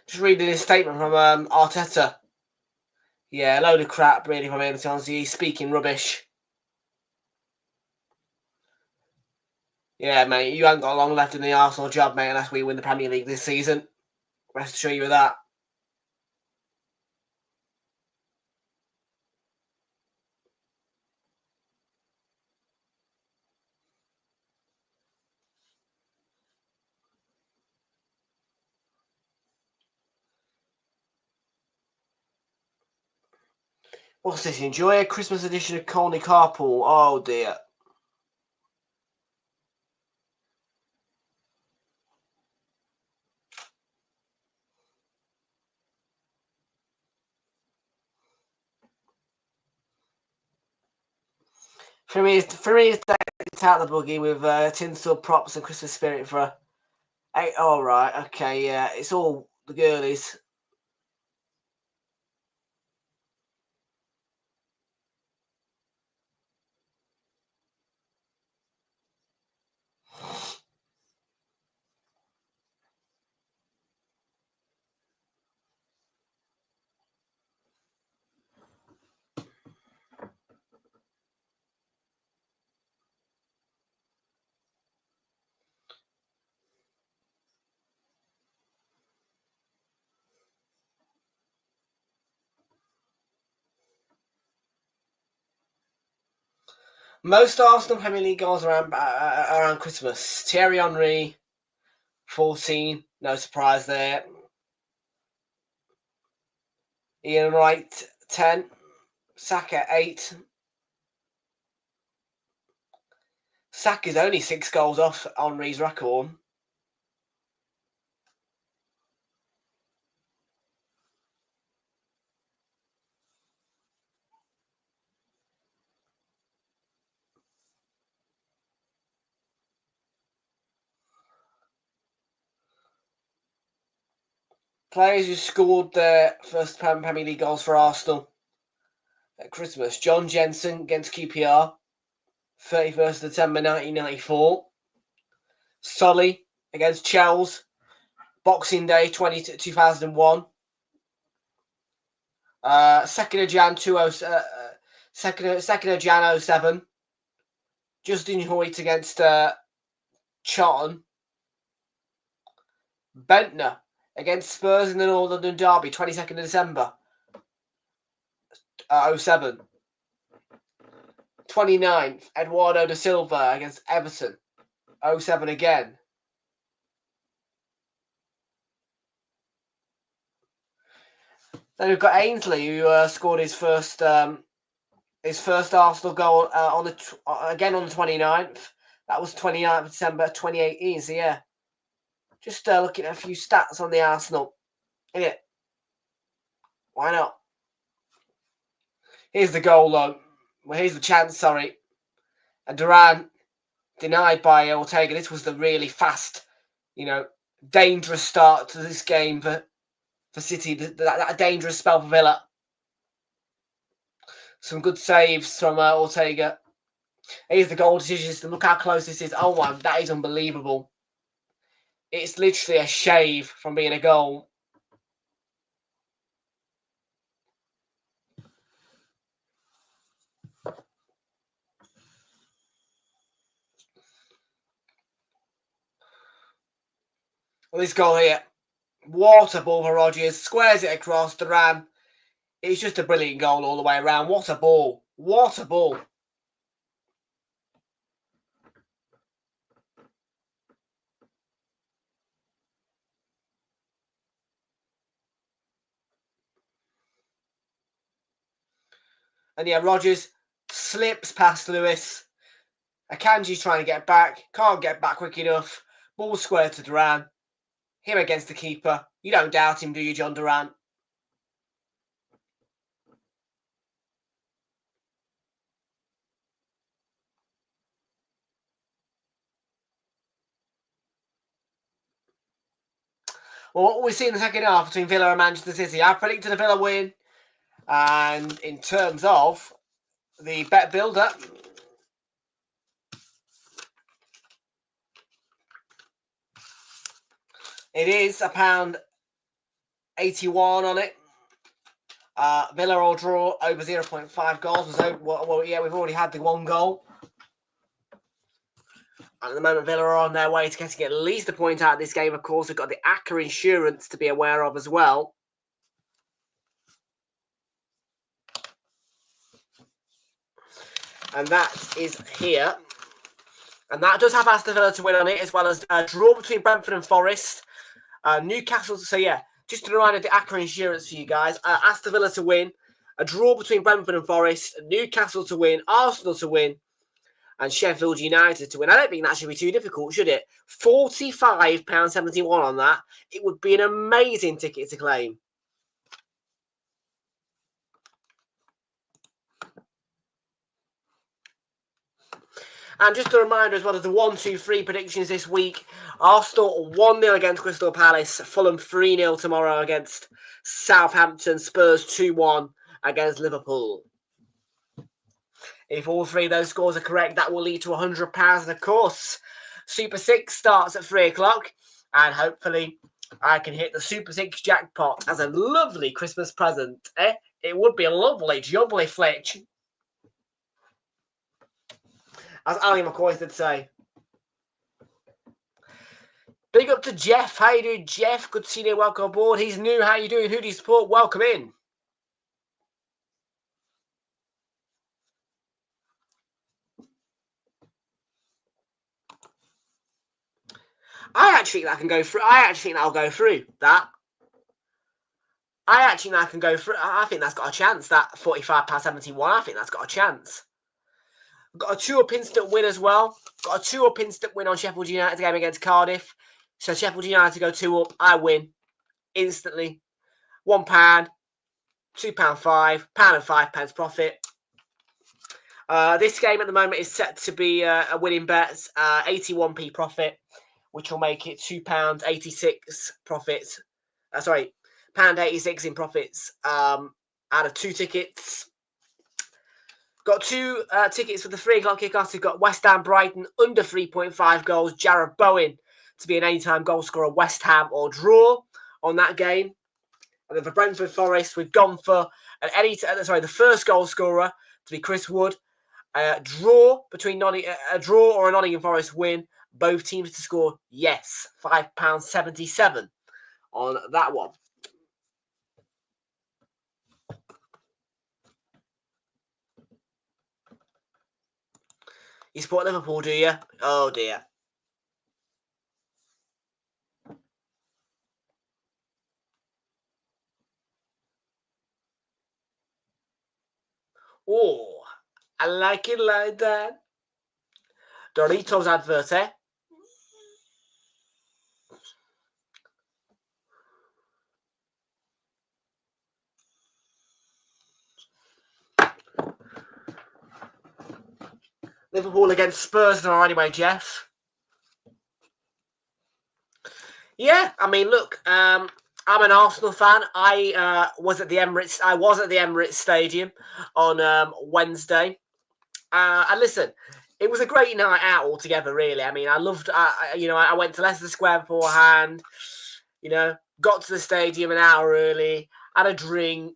S2: Just reading this statement from Arteta. Yeah, a load of crap, really, from him, to be honest with you. He's speaking rubbish. Yeah, mate, you haven't got long left in the Arsenal job, mate, unless we win the Premier League this season. Rest assure you of that. What's this? Enjoy a Christmas edition of Colney Carpool. Oh, dear. For me, it's out the buggy with tinsel props and Christmas spirit for a... All right, okay, yeah. It's all the girlies. Most Arsenal Premier League goals around Christmas. Thierry Henry, 14. No surprise there. Ian Wright, 10. Saka, 8. Saka's only 6 goals off Henry's record. Players who scored their first Premier League goals for Arsenal at Christmas. John Jensen against QPR, 31st December 1994. Solly against Chelsea, Boxing Day 2001. 2nd of Jan 2nd of Jan 07. Justin Hoyt against Charlton. Bentner against Spurs in the North London Derby, 22nd of December 07. 29th, Eduardo da Silva against Everton, 07 again. Then we've got Ainsley, who scored his first Arsenal goal again on the 29th. That was 29th of December 2018. So yeah, just looking at a few stats on the Arsenal. Yeah, why not? Here's the goal, though. Well, here's the chance. Sorry, and Duran denied by Ortega. This was the really fast, dangerous start to this game for City. That dangerous spell for Villa. Some good saves from Ortega. Here's the goal decision. Look how close this is. Oh, man, that is unbelievable. It's literally a shave from being a goal. Well, this goal here. Water ball for Rodgers. Squares it across the Ram. It's just a brilliant goal all the way around. What a ball. What a ball. And yeah, Rodgers slips past Lewis. Akanji's trying to get back. Can't get back quick enough. Ball square to Duran. Him against the keeper. You don't doubt him, do you, John Duran? Well, what we see in the second half between Villa and Manchester City, I predicted a Villa win. And in terms of the bet builder, it is £1.81 on it. Villa or draw over 0.5 goals. Well, yeah, we've already had the 1 goal. At the moment, Villa are on their way to getting at least a point out of this game. Of course, we've got the ACCA insurance to be aware of as well. And that is here. And that does have Aston Villa to win on it, as well as a draw between Brentford and Forest. Newcastle, so yeah, just a reminder of the ACCA insurance for you guys. Aston Villa to win, a draw between Brentford and Forest, Newcastle to win, Arsenal to win, and Sheffield United to win. I don't think that should be too difficult, should it? £45.71 on that. It would be an amazing ticket to claim. And just a reminder as well of the 1-2-3 predictions this week. Arsenal 1-0 against Crystal Palace. Fulham 3-0 tomorrow against Southampton. Spurs 2-1 against Liverpool. If all 3 of those scores are correct, that will lead to £100. And of course, Super 6 starts at 3 o'clock. And hopefully I can hit the Super 6 jackpot as a lovely Christmas present. It would be a lovely, jubbly flitch. As Ali McCoy did say. Big up to Jeff. How you doing, Jeff? Good to see you. Welcome aboard. He's new. How you doing? Who do you support? Welcome in. I actually think that can go through. I actually think that'll go through. That. I actually think that can go through. I think that's got a chance. That £45.71. I think that's got a chance. Got a 2-up instant win as well. Got a 2-up instant win on Sheffield United game against Cardiff. So Sheffield United go 2-up. I win instantly. £1, £2.5, £1.05 profit. This game at the moment is set to be a winning bet, 81p profit, which will make it £2.86 profit. Sorry, £1.86 in profits out of 2 tickets. Got 2 tickets for the 3 o'clock kickoff. We've got West Ham Brighton under 3.5 goals. Jarrod Bowen to be an anytime goal scorer, West Ham or draw on that game. And then for Brentford Forest, we've gone for the first goal scorer to be Chris Wood. Draw between a draw or a Nottingham Forest win. Both teams to score yes. £5.77 on that one. You support Liverpool, do you? Oh, dear. Oh, I like it like that. Doritos advert, eh? Liverpool against Spurs now anyway, Jeff. Yeah, I mean, look, I'm an Arsenal fan. I was at the Emirates Stadium on Wednesday. And listen, it was a great night out altogether, really. I mean, I loved, I went to Leicester Square beforehand, got to the stadium an hour early, had a drink,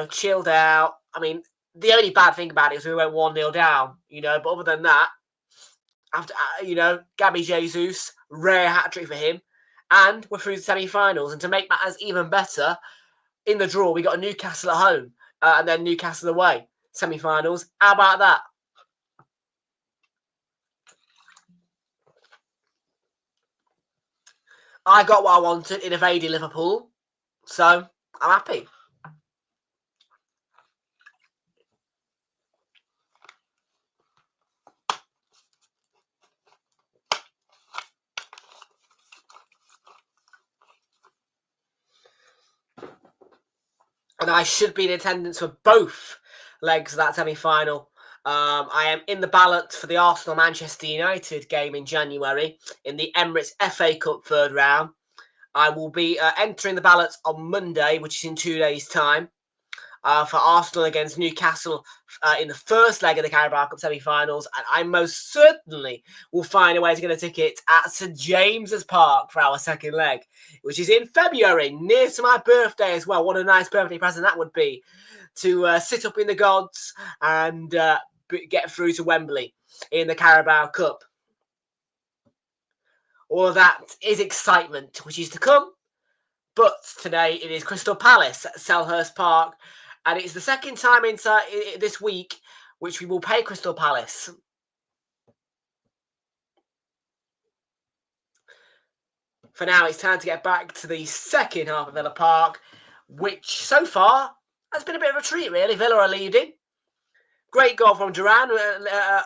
S2: chilled out. I mean, the only bad thing about it is we went 1-0 down, but other than that, after, Gabby Jesus, rare hat-trick for him, and we're through the semi-finals. And to make matters even better, in the draw, we got a Newcastle at home, and then Newcastle away, semi-finals. How about that? I got what I wanted in evading Liverpool, so I'm happy. And I should be in attendance for both legs of that semi-final. I am in the ballot for the Arsenal-Manchester United game in January in the Emirates FA Cup 3rd round. I will be entering the ballots on Monday, which is in 2 days' time. for Arsenal against Newcastle in the first leg of the Carabao Cup semi-finals, and I most certainly will find a way to get a ticket at St James's Park for our second leg, which is in February, near to my birthday as well. What a nice birthday present that would be, to sit up in the gods and get through to Wembley in the Carabao Cup. All of that is excitement, which is to come. But today it is Crystal Palace at Selhurst Park, and it's the second time inside this week which we will pay Crystal Palace. For now, it's time to get back to the second half of Villa Park, which so far has been a bit of a treat, really. Villa are leading. Great goal from Duran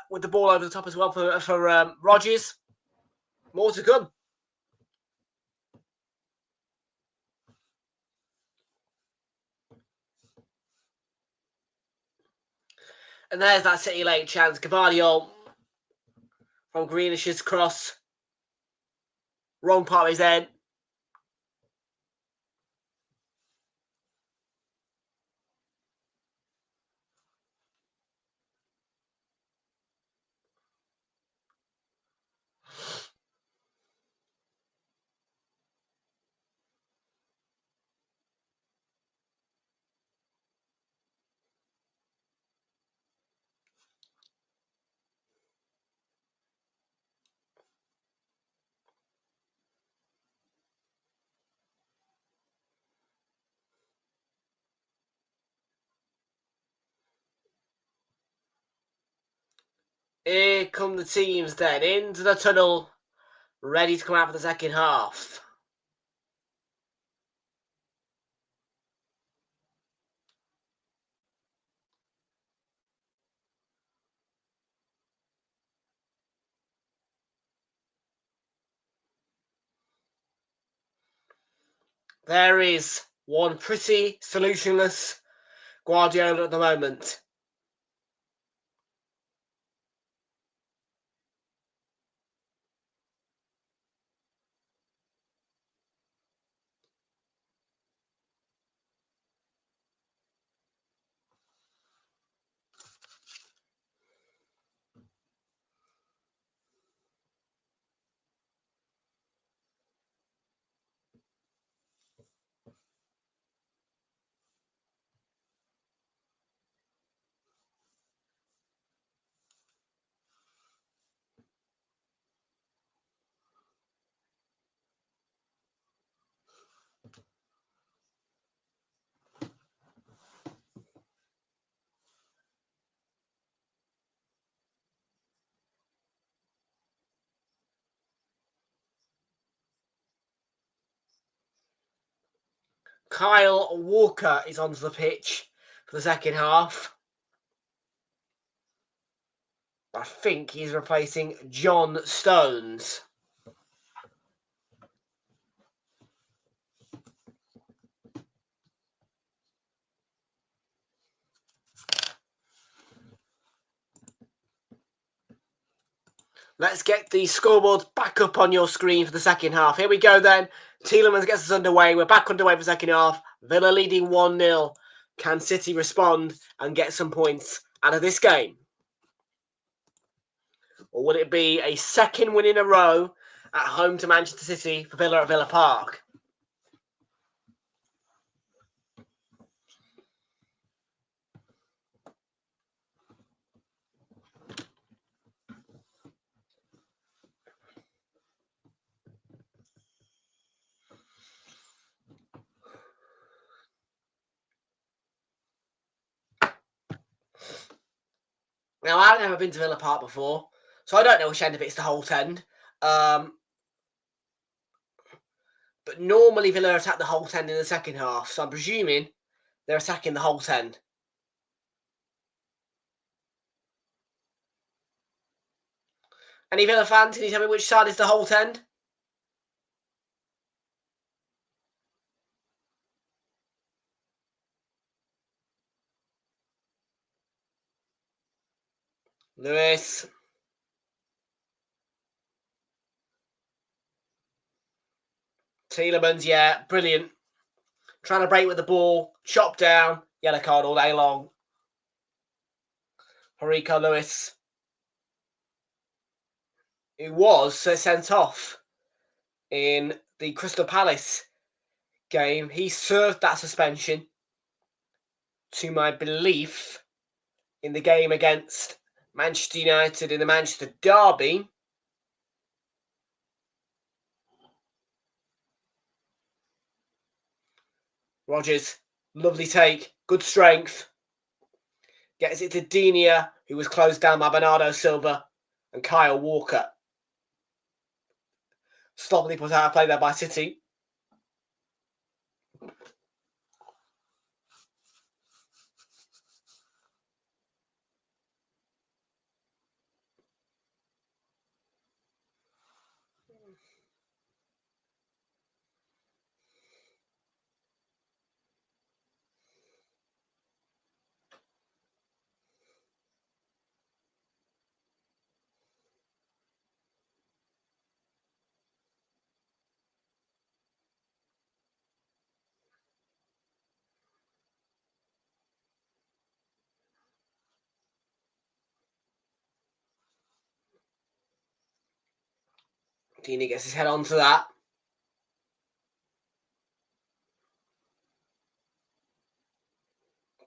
S2: with the ball over the top as well for Rodgers. More to come. And there's that City late chance. Gavardiol from Greenish's cross. Wrong part of his head. Here come the teams then, into the tunnel, ready to come out for the second half. There is one pretty solutionless Guardiola at the moment. Kyle Walker is onto the pitch for the second half. I think he's replacing John Stones. Let's get the scoreboard back up on your screen for the second half. Here we go then. Tielemans gets us underway. We're back underway for the second half. Villa leading 1-0. Can City respond and get some points out of this game? Or will it be a second win in a row at home to Manchester City for Villa at Villa Park? Now, I've never been to Villa Park before, so I don't know which end of it's the Holt End. But normally Villa attack the Holt End in the second half, so I'm presuming they're attacking the Holt End. Any Villa fans, can you tell me which side is the Holt End? Lewis. Tielemans, yeah, brilliant. Trying to break with the ball, chop down, Yellow card all day long. Rico Lewis, who was sent off in the Crystal Palace game. He served that suspension, to my belief, in the game against Manchester United in the Manchester Derby. Rodgers, lovely take, good strength. Gets it to Dinia, who was closed down by Bernardo Silva and Kyle Walker. Sloppily put out of play there by City. Dini gets his head onto that.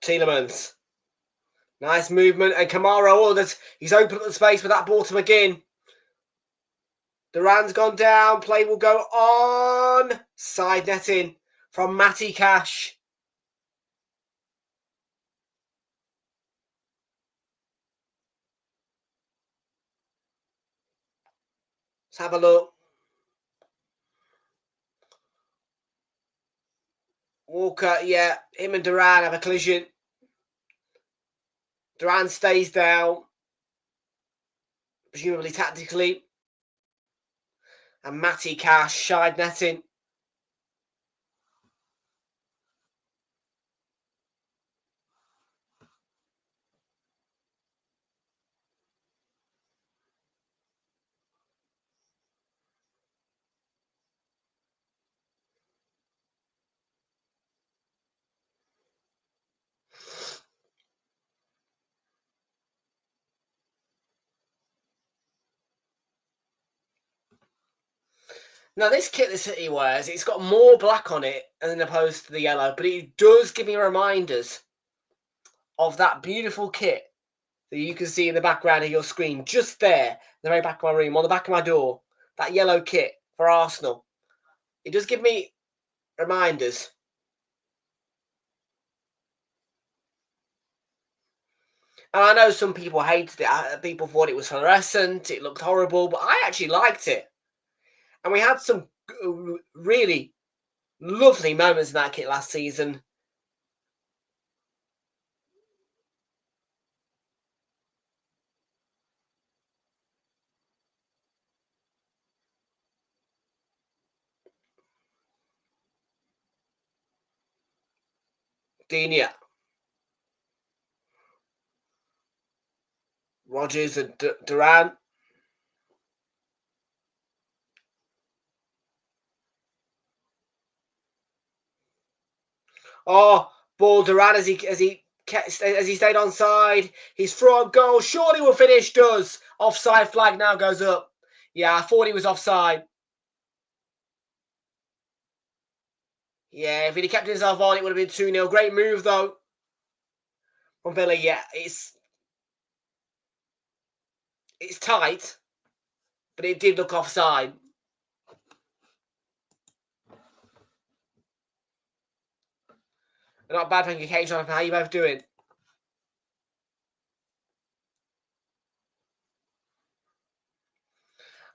S2: Tielemans. Nice movement. And Kamara, he's opened up the space for that ball to McGinn. Duran's gone down. Play will go on. Side netting from Matty Cash. Let's have a look. Walker, yeah, him and Duran have a collision. Duran stays down, presumably tactically. And Matty Cash, side netting. Now, this kit that City wears, it's got more black on it as opposed to the yellow, but it does give me reminders of that beautiful kit that you can see in the background of your screen, just there, the very back of my room, on the back of my door, that yellow kit for Arsenal. It does give me reminders. And I know some people hated it. People thought it was fluorescent, it looked horrible, but I actually liked it. And we had some really lovely moments in that kit last season. Dinia. Rodgers and Duran. Oh, ball Duran as he stayed onside. His front goal surely will finish. Does offside flag now goes up? Yeah, I thought he was offside. Yeah, if he'd kept himself on, it would have been 2-0. Great move though from Billy. Yeah, it's tight, but it did look offside. Not bad, thank you, Kate. Jonathan, how you both doing?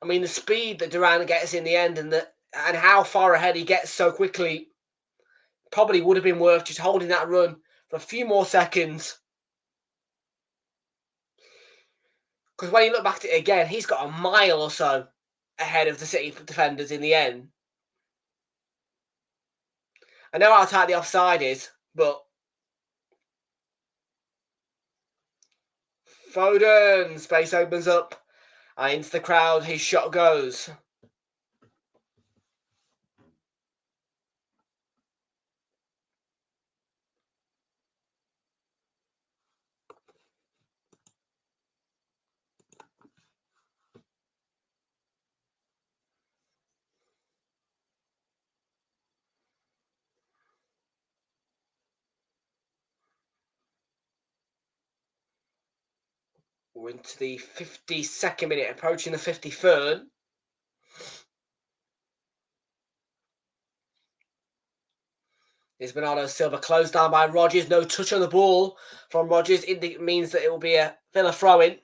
S2: I mean, the speed that Duran gets in the end and how far ahead he gets so quickly probably would have been worth just holding that run for a few more seconds. Because when you look back at it again, he's got a mile or so ahead of the City defenders in the end. I know how tight the offside is, but Foden, space opens up. Into the crowd, his shot goes. We're into the 52nd minute, approaching the 53rd. Is Bernardo Silva closed down by Rodgers. No touch on the ball from Rodgers. It means that it will be a Villa throw-in.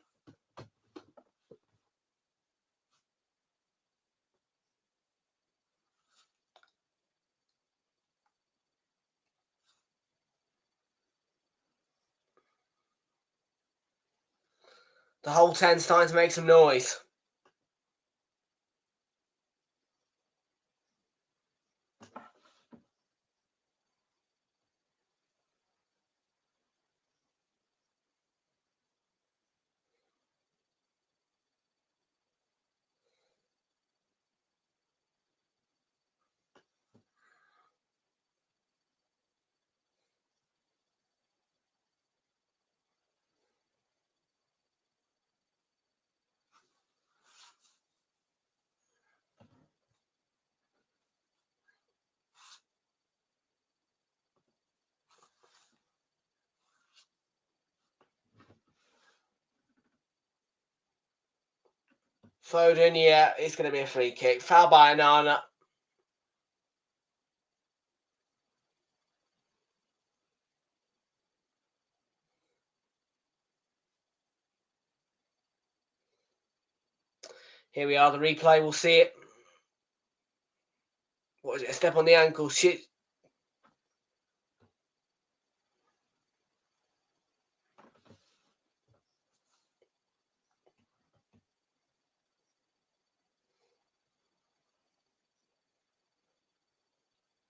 S2: The whole 10's starting to make some noise. Foden, yeah, it's going to be a free kick. Foul by Onana. Here we are, the replay. We'll see it. What is it? A step on the ankle. Shit.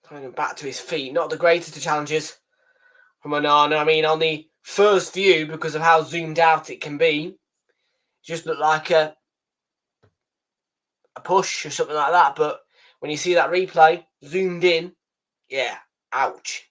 S2: Kind of back to his feet. Not the greatest of challenges from Onana. I mean, on the first view, because of how zoomed out it can be, it just looked like a push or something like that. But when you see that replay zoomed in, yeah, ouch.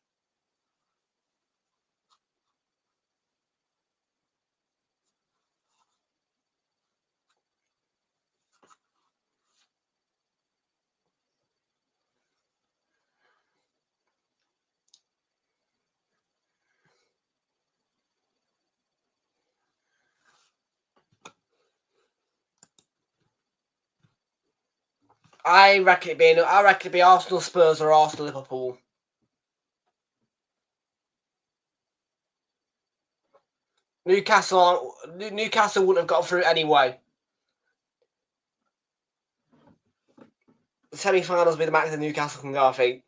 S2: I reckon it'd be Arsenal Spurs or Arsenal Liverpool. Newcastle wouldn't have got through anyway. The semi-finals will be the max that Newcastle can go, I think.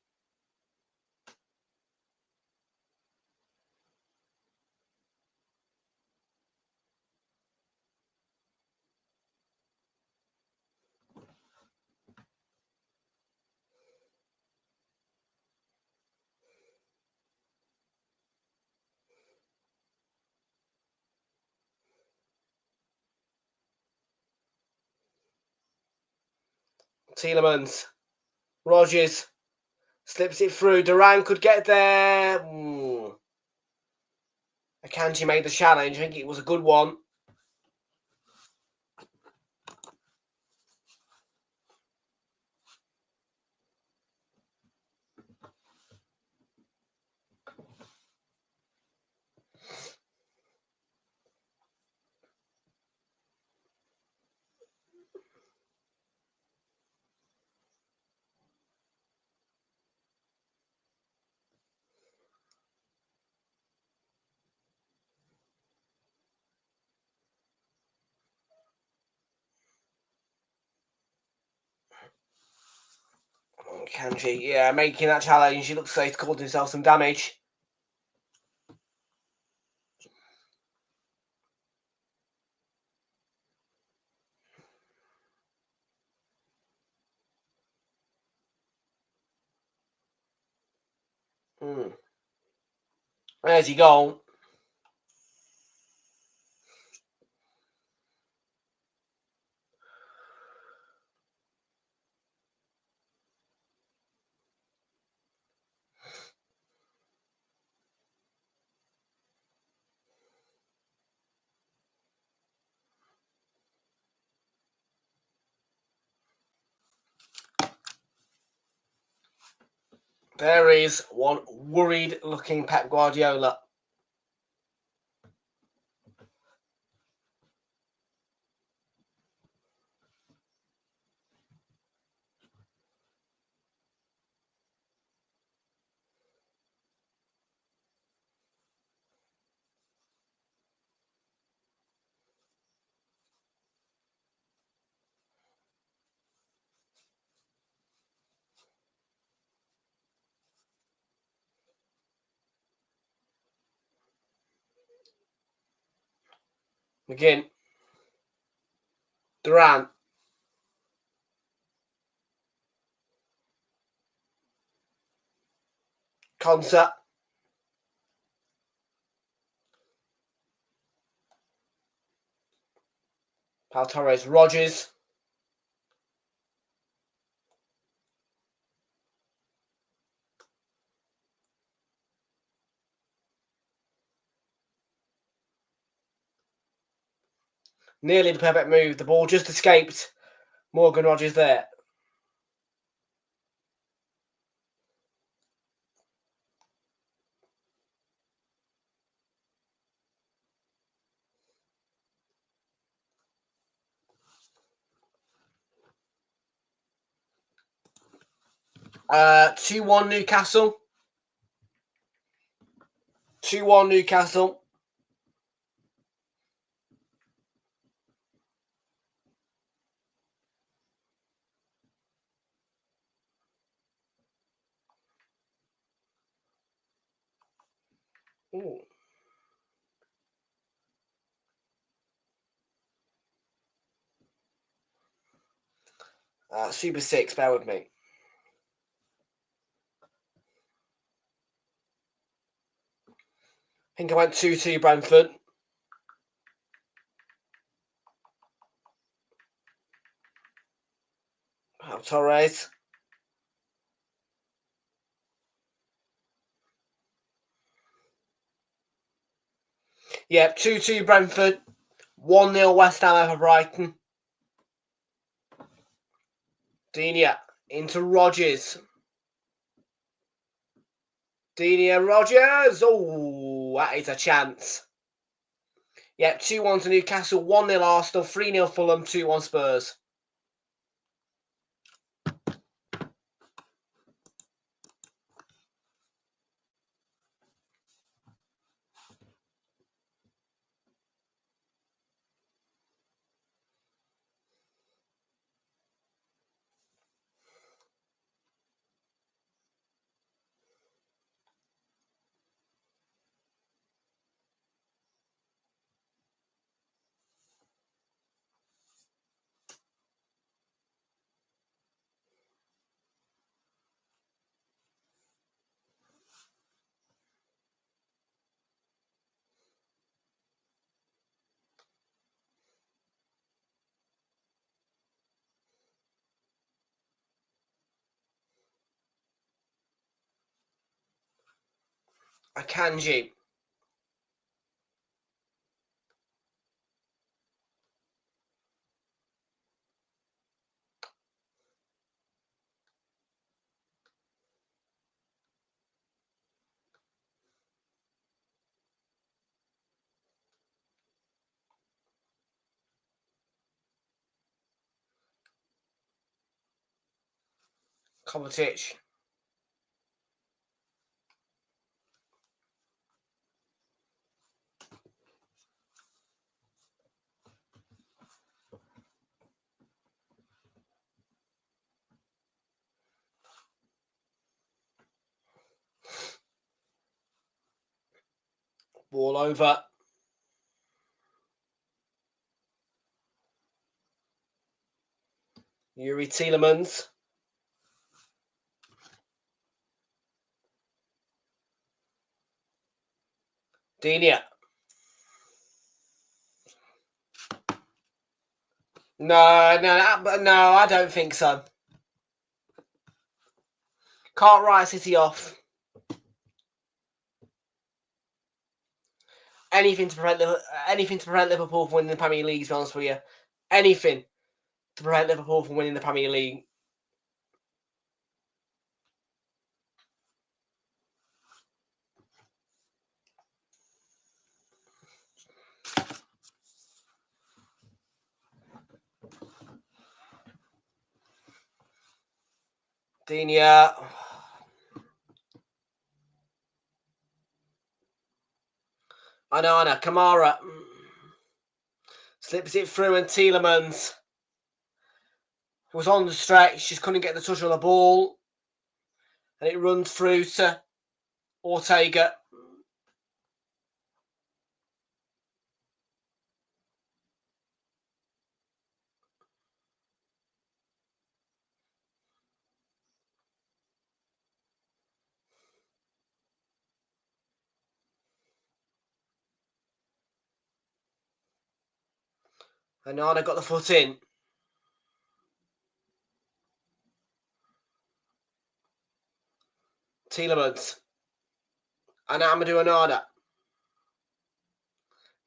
S2: Tielemans. Rodgers. Slips it through. Duran could get there. Akanji made the challenge. I think it was a good one. Akanji, yeah, making that challenge. He looks like he's caused himself some damage. There's your goal. There is one worried-looking Pep Guardiola. McGinn. Durant. Concert. Pau Torres. Rogers. Nearly the perfect move. The ball just escaped. Morgan Rogers there. Uh, 2-1 Newcastle. 2-1 Newcastle. Ooh. Super 6, bear with me. I think I went 2-2 Brentford. Pau Torres. Yep, 2-2 Brentford. 1-0 West Ham over Brighton. Digne into Rogers. Digne Rogers. Oh, that is a chance. Yep, 2-1 to Newcastle, 1-0 Arsenal, 3-0 Fulham, 2-1 Spurs. Akanji. Kovacic. Ball over. Yuri Tielemans. Digne. No, I don't think so. Can't write City off. Anything to prevent Liverpool from winning the Premier League, to be honest with you. Anything to prevent Liverpool from winning the Premier League. Digne. Anana. Kamara. Slips it through and Tielemans was on the stretch, just couldn't get the touch on the ball. And it runs through to Ortega. Onana got the foot in. Tielemans. And Amadou Onana.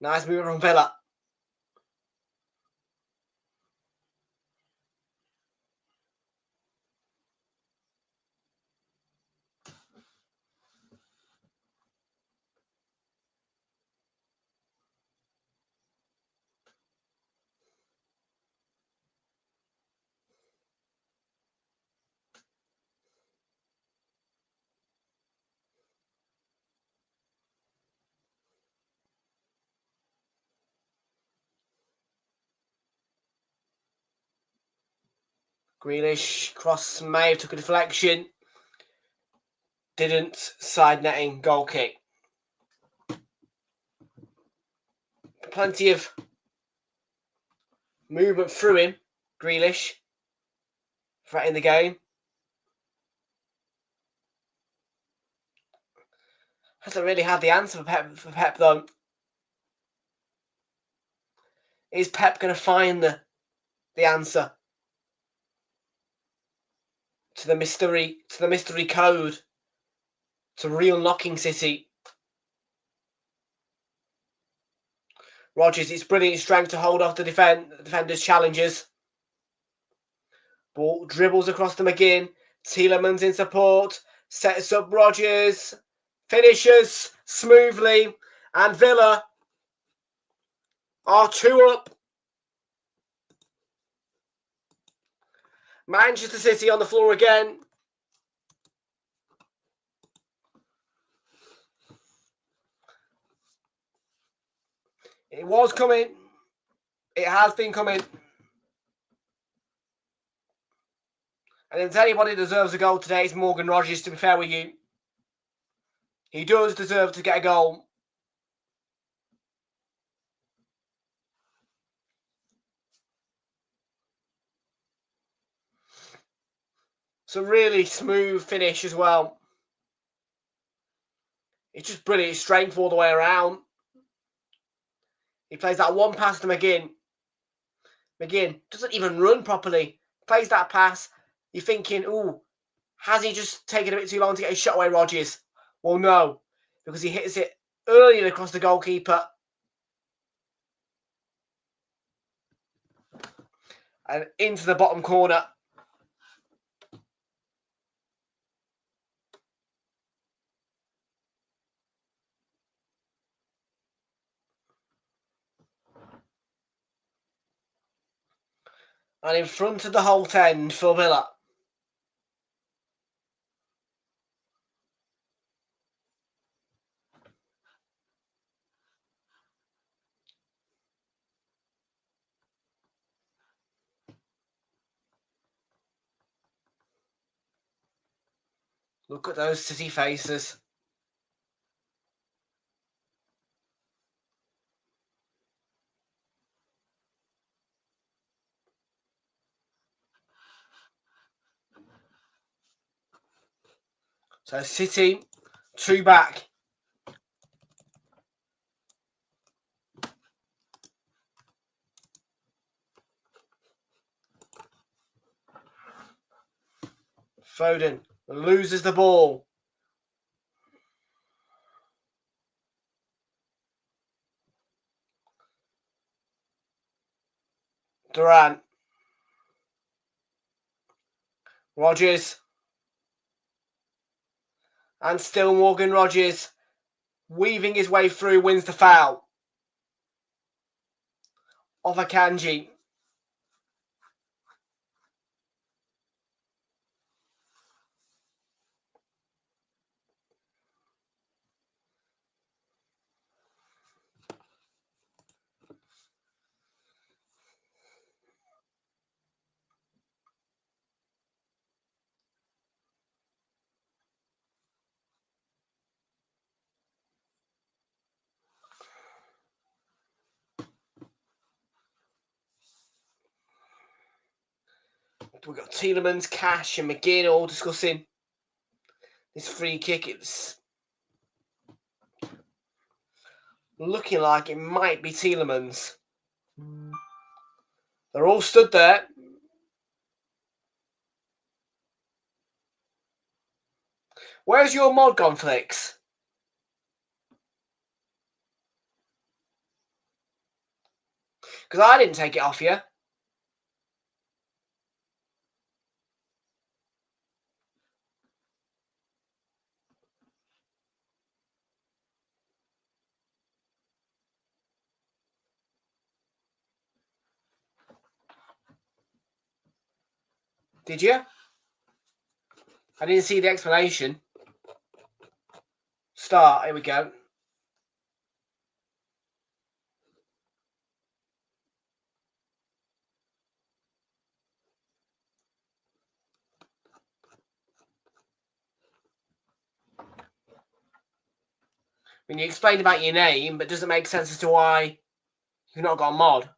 S2: Nice move from Villa. Grealish, cross may have took a deflection. Didn't. Side netting, goal kick. Plenty of movement through him. Grealish. Threatening the game. Hasn't really had the answer for Pep though. Is Pep going to find the answer to the mystery code to real knocking City? Rodgers, it's brilliant strength to hold off the defender's challenges. Ball dribbles across to McGinn. Tielemans in support. Sets up Rodgers. Finishes smoothly. And Villa are 2 up. Manchester City on the floor again. It was coming. It has been coming. And if anybody deserves a goal today, it's Morgan Rodgers, to be fair with you. He does deserve to get a goal. It's a really smooth finish as well. It's just brilliant strength all the way around. He plays that one pass to McGinn. McGinn doesn't even run properly. Plays that pass. You're thinking, ooh, has he just taken a bit too long to get his shot away, Rodgers? Well, no, because he hits it earlier across the goalkeeper. And into the bottom corner. And in front of the Holt end for Villa. Look at those City faces. So City, 2 back. Foden loses the ball. Durant. Rodgers. And still Morgan Rodgers, weaving his way through, wins the foul. Of Akanji. We've got Tielemans, Cash and McGinn all discussing this free kick. It's looking like it might be Tielemans. They're all stood there. Where's your mod gone, Flix? Because I didn't take it off you. Did you? I didn't see the explanation. Start. Here we go. I mean, you explained about your name, but doesn't make sense as to why you've not got a mod.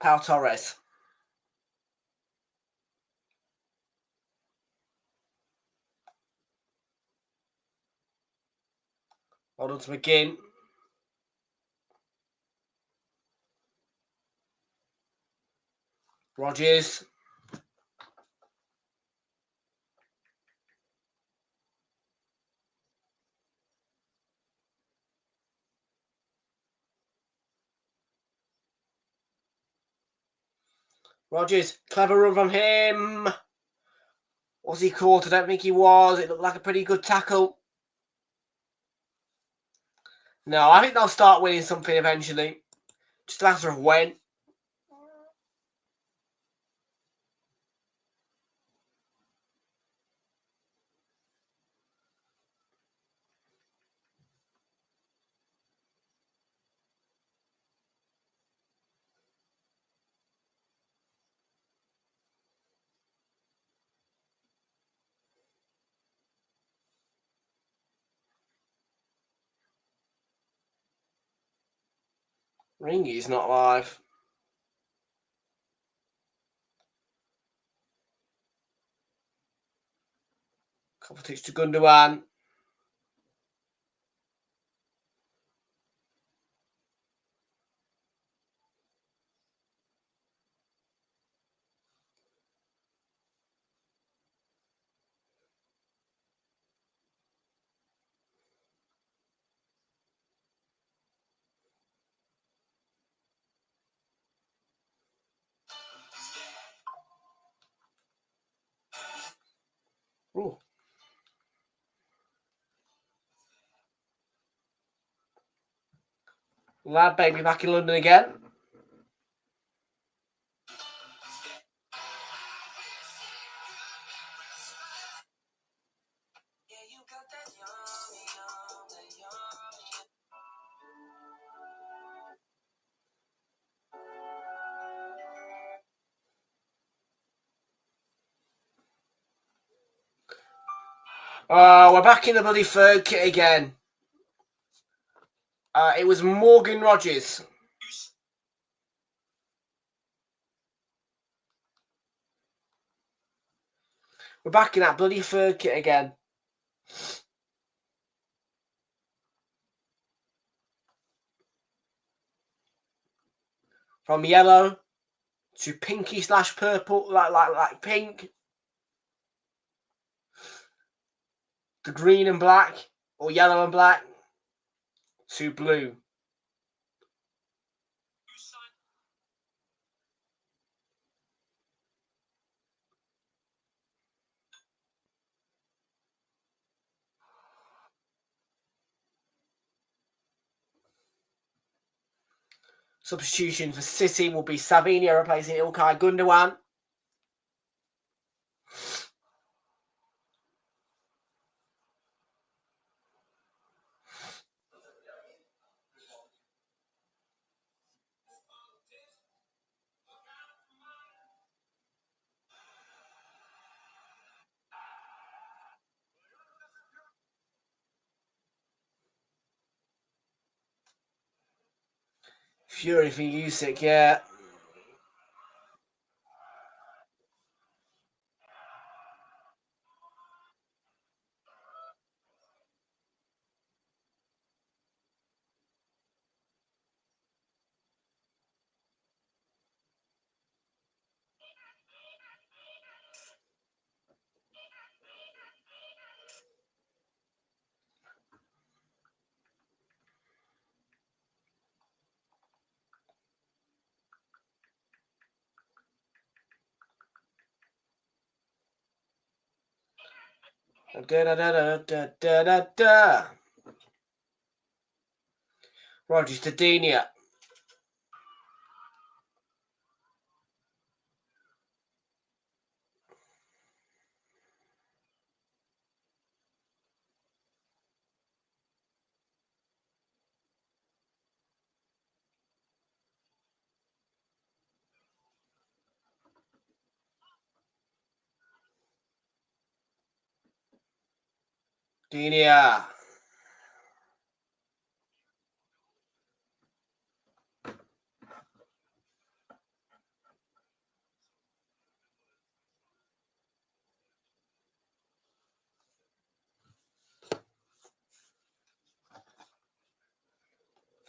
S2: Pau Torres. Well done to McGinn. Rodgers. Rodgers. Clever run from him. Was he caught? I don't think he was. It looked like a pretty good tackle. No, I think they'll start winning something eventually. Just a matter of when. Ringy's not live. Kovacic to Gundogan. Ooh. Lad baby back in London again. Oh, we're back in the bloody third kit again. It was Morgan Rodgers. We're back in that bloody third kit again. From yellow to pinky / purple, like pink. To green and black, or yellow and black, to blue. Substitution for City will be Savinho replacing Ilkay Gundogan. Fury for Usyk, yeah. Da da da da da da da da. Rogers to Dina. Dina.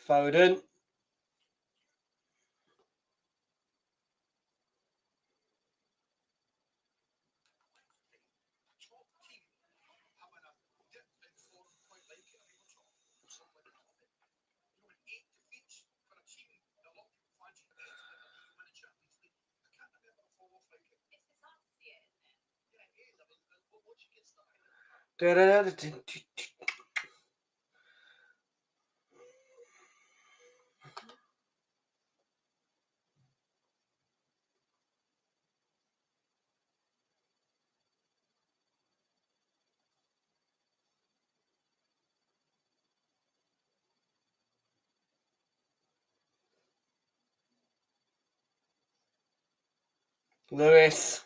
S2: Foden. Da da da da da. Lewis.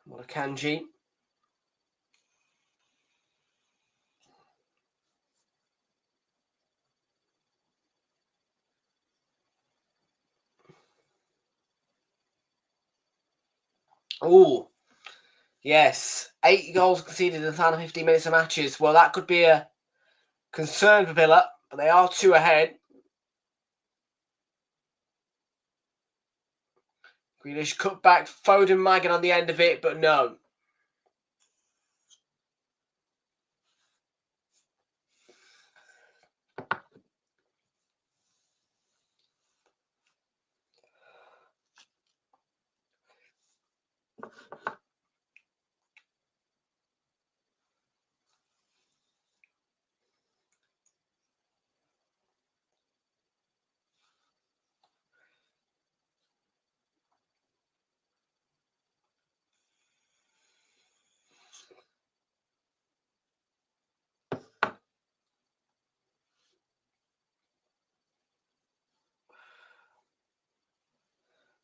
S2: What a Kanji. Oh, yes. 8 goals conceded in the final 15 minutes of matches. Well, that could be a concern for Villa, but they are 2 ahead. Grealish cut back. Foden might get on the end of it, but no.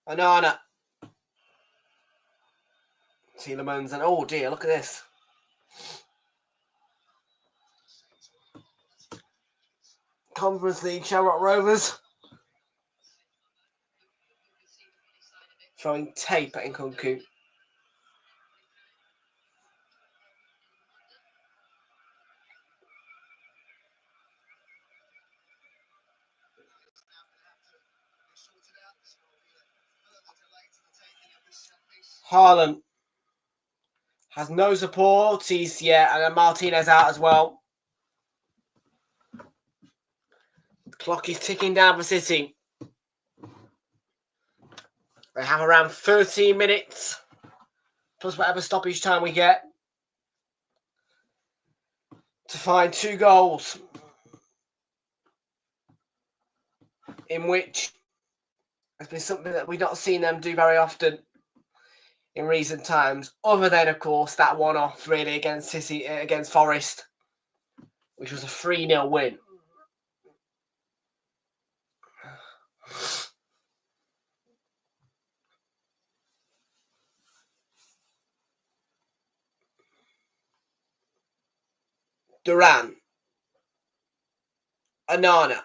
S2: Anana. Tielemans and oh dear, look at this. Conference League, Shamrock Rovers. Throwing tape at Nkunku. Haaland has no support. He's, yeah, and then Martinez out as well. The clock is ticking down for City. They have around 13 minutes, plus whatever stoppage time we get, to find 2 goals, in which has been something that we've not seen them do very often in recent times, other than, of course, that one-off really against City, against Forest, which was a 3-0 win. Duran, Anana,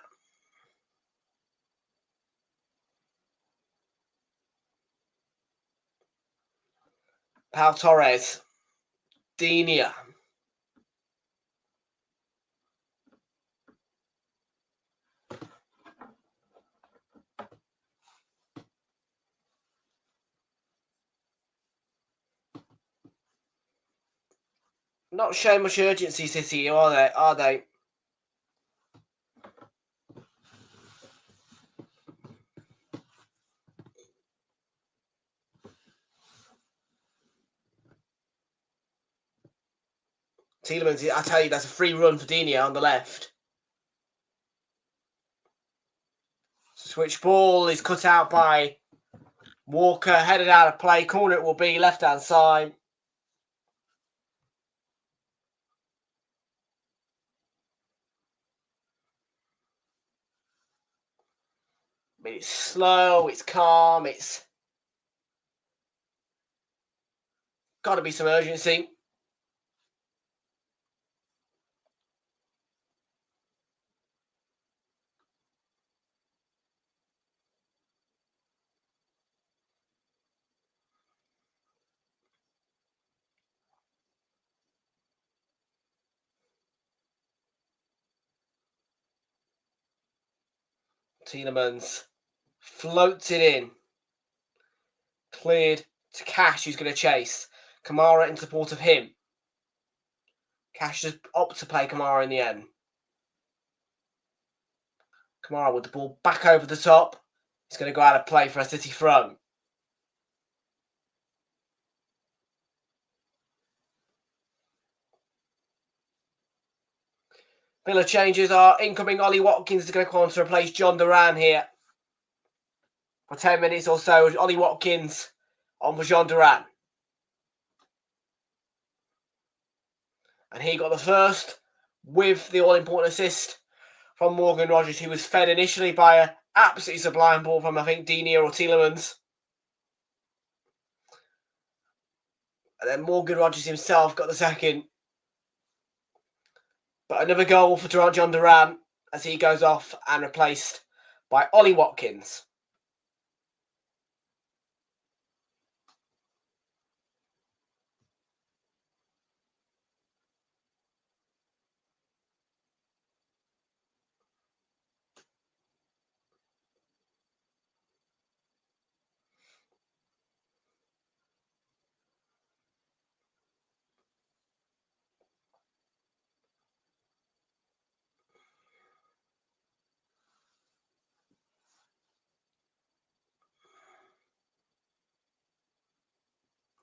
S2: Pau Torres, Dinia, not showing much urgency, City, are they? Tielemans, I tell you, that's a free run for Dinia on the left. Switch ball is cut out by Walker, headed out of play. Corner it will be, left-hand side. I mean, it's slow, it's calm, it's got to be some urgency. Tielemans floats it in. Cleared to Cash, who's going to chase. Kamara in support of him. Cash just opts to play Kamara in the end. Kamara with the ball back over the top. He's going to go out of play for a City throw. Villa changes are incoming. Ollie Watkins is going to come on to replace John Duran here. For 10 minutes or so, Ollie Watkins on for John Duran. And he got the first with the all-important assist from Morgan Rogers, who was fed initially by an absolutely sublime ball from, I think, Dinia or Tielemans. And then Morgan Rogers himself got the second. But another goal for John Duran as he goes off and replaced by Ollie Watkins.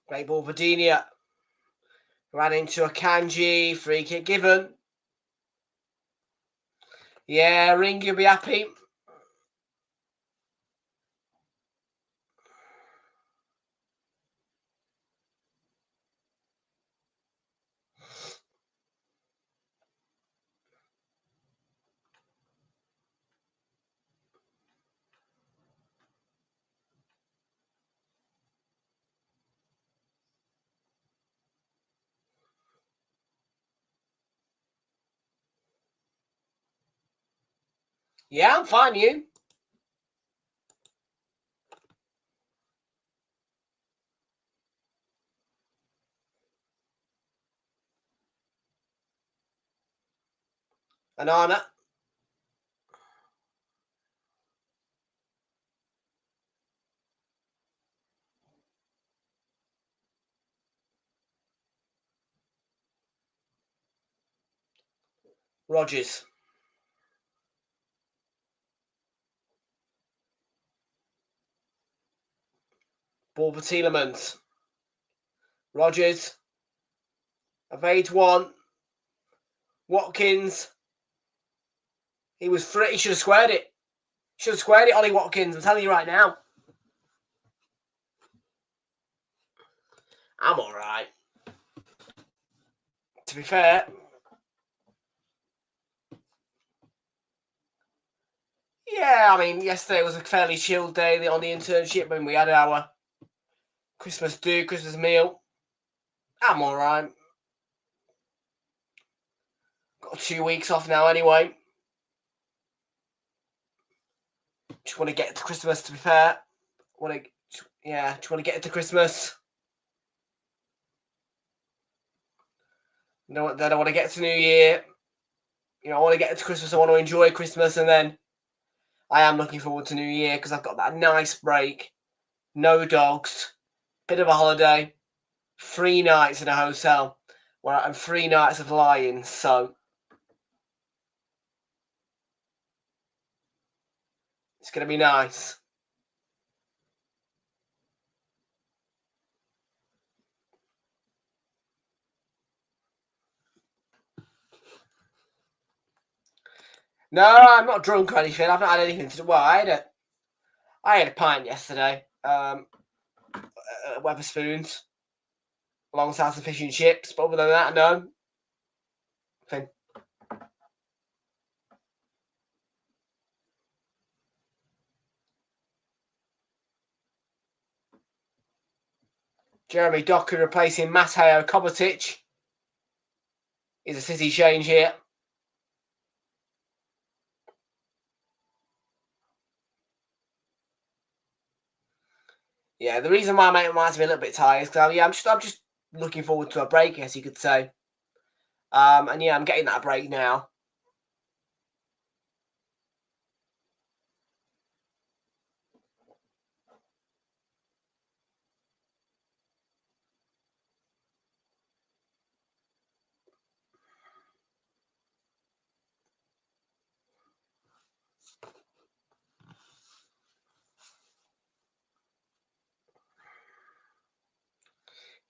S2: Great ball for Dinia. Ran into a Kanji. Free kick given. Yeah, Ring, you'll be happy. Yeah, I'm fine, you. Anana. Rogers. Ball for Tielemans. Rogers. Evades one. Watkins. He was free. He should have squared it. Should have squared it, Ollie Watkins. I'm telling you right now. I'm all right. To be fair. Yeah, I mean, yesterday was a fairly chilled day on the internship when we had our Christmas meal. I'm all right. Got 2 weeks off now anyway. Just want to get to Christmas, to be fair. Just want to get into Christmas. Then I want to get to New Year. I want to get into Christmas. I want to enjoy Christmas, and then I am looking forward to New Year because I've got that nice break. No dogs, bit of a holiday, 3 nights in a hotel, and 3 nights of lying. So it's going to be nice. No, I'm not drunk or anything. I've not had anything to do. Well, I had a pint yesterday. At Weatherspoons, alongside some fish and chips. But other than that, no. Nothing. Jeremy Doku replacing Mateo Kovacic. Is a City change here. Yeah, the reason why I might be a little bit tired is because I'm just looking forward to a break, as you could say. And yeah, I'm getting that break now.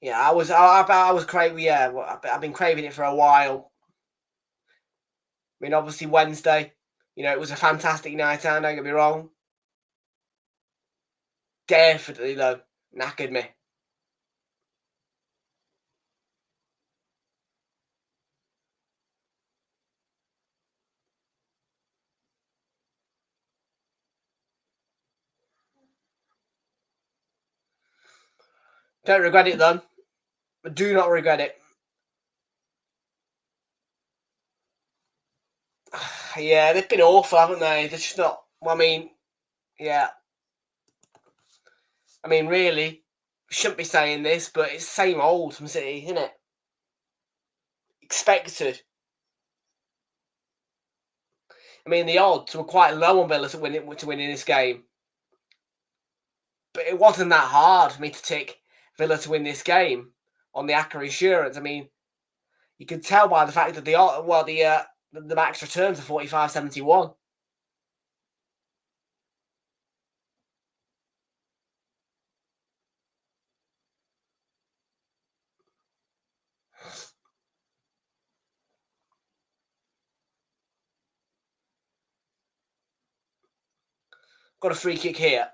S2: Yeah, I was craving. Yeah, I've been craving it for a while. I mean, obviously Wednesday, it was a fantastic night out. Don't get me wrong. Definitely though, knackered me. Don't regret it though. Do not regret it. Yeah, they've been awful, haven't they? They're just not. Well, I mean, yeah. I mean, really, shouldn't be saying this, but it's the same old from City, isn't it? Expected. I mean, the odds were quite low on Villa to win in this game, but it wasn't that hard for me to tick Villa to win this game on the Acca insurance. I mean, you can tell by the fact that the max returns are 45.71. Got a free kick here.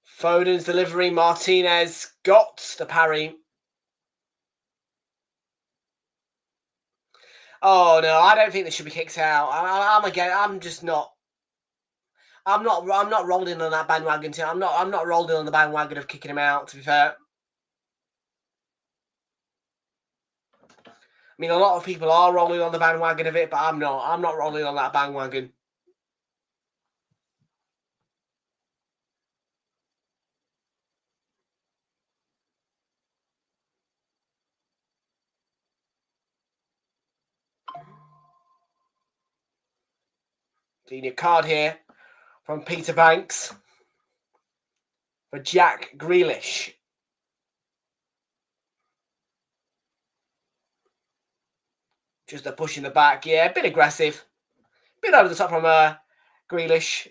S2: Foden's delivery. Martinez got the parry. Oh no, I don't think they should be kicked out. I'm just not. I'm not rolling on that bandwagon. I'm not rolling on the bandwagon of kicking him out. To be fair, I mean a lot of people are rolling on the bandwagon of it, but I'm not. I'm not rolling on that bandwagon. Senior card here from Peter Banks for Jack Grealish. Just a push in the back. Yeah, a bit aggressive. A bit over the top from Grealish.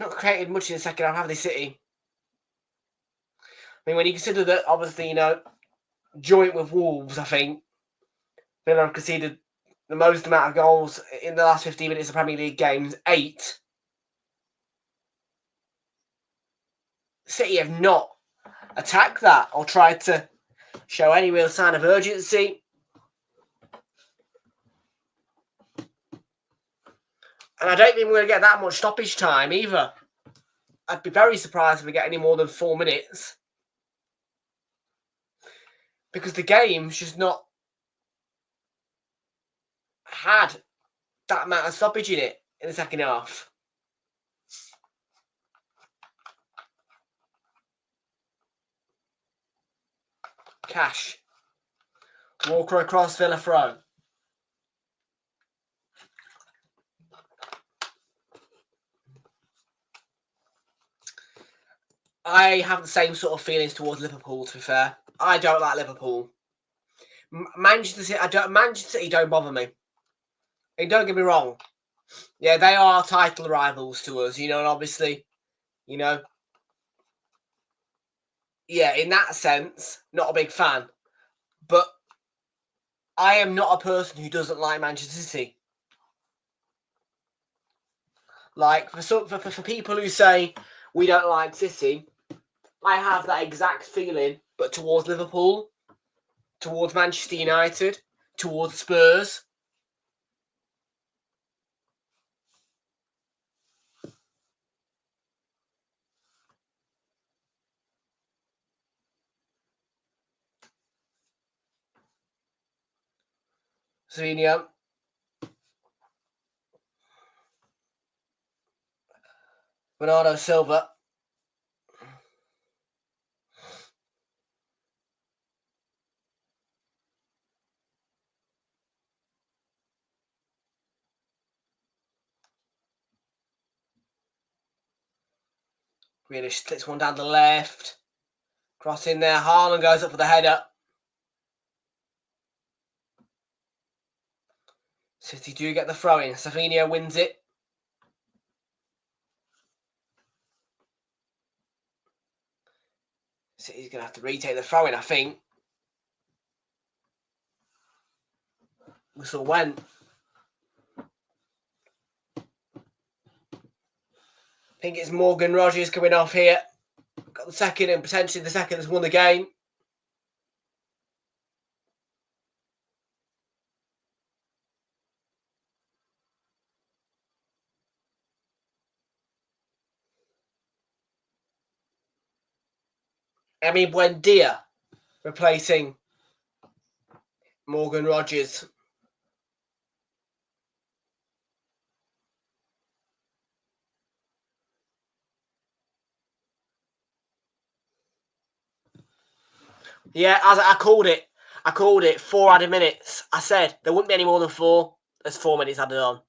S2: Not created much in the second half, have they, City? I mean, when you consider that, obviously, joint with Wolves, I think. Villa have conceded the most amount of goals in the last 15 minutes of Premier League games, 8. City have not attacked that or tried to show any real sign of urgency. And I don't think we're going to get that much stoppage time either. I'd be very surprised if we get any more than 4 minutes. Because the game's just not had that amount of stoppage in it in the second half. Cash. Walker across, Villa throw. I have the same sort of feelings towards Liverpool, to be fair. I don't like Liverpool. Manchester City don't bother me. And don't get me wrong. Yeah, they are title rivals to us, and obviously, yeah, in that sense, not a big fan. But I am not a person who doesn't like Manchester City. Like, for people who say we don't like City, I have that exact feeling, but towards Liverpool, towards Manchester United, towards Spurs. Savinho. Bernardo Silva. Really splits one down the left. Cross in there. Haaland goes up for the header. City do get the throw in. Savinho wins it. City's going to have to retake the throw in, I think. Whistle went. I think it's Morgan Rogers coming off here. Got the second, and potentially the second has won the game. Emi Buendia replacing Morgan Rogers. Yeah, as I called it. I called it 4 added minutes. I said there wouldn't be any more than 4. There's 4 minutes added on.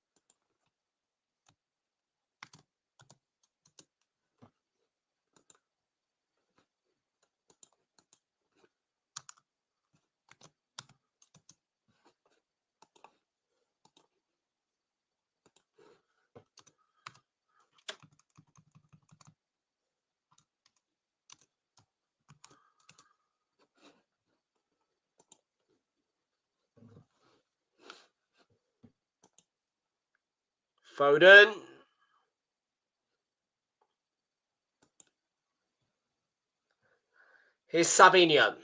S2: Foden. Here's Savinho.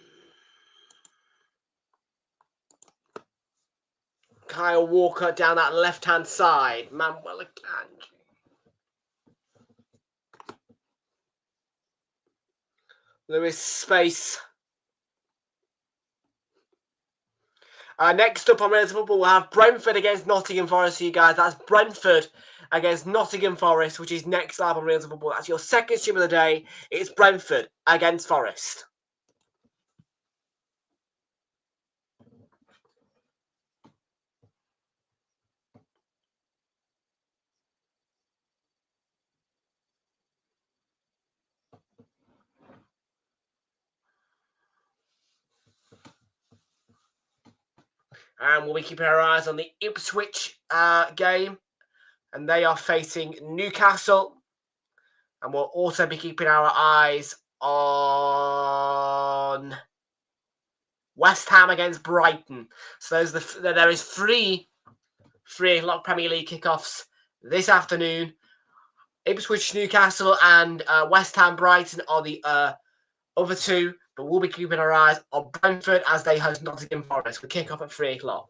S2: Kyle Walker down that left-hand side. Manuel Akanji. Lewis space. Next up on Realltom Football, we'll have Brentford against Nottingham Forest, you guys. That's Brentford against Nottingham Forest, which is next live on Realltom Football. That's your second stream of the day. It's Brentford against Forest. And we'll be keeping our eyes on the Ipswich game. And they are facing Newcastle. And we'll also be keeping our eyes on West Ham against Brighton. So there is 3 3 o'clock Premier League kickoffs this afternoon. Ipswich, Newcastle, and West Ham, Brighton are the other 2. But we'll be keeping our eyes on Brentford as they host Nottingham Forest. We kick off at 3 o'clock.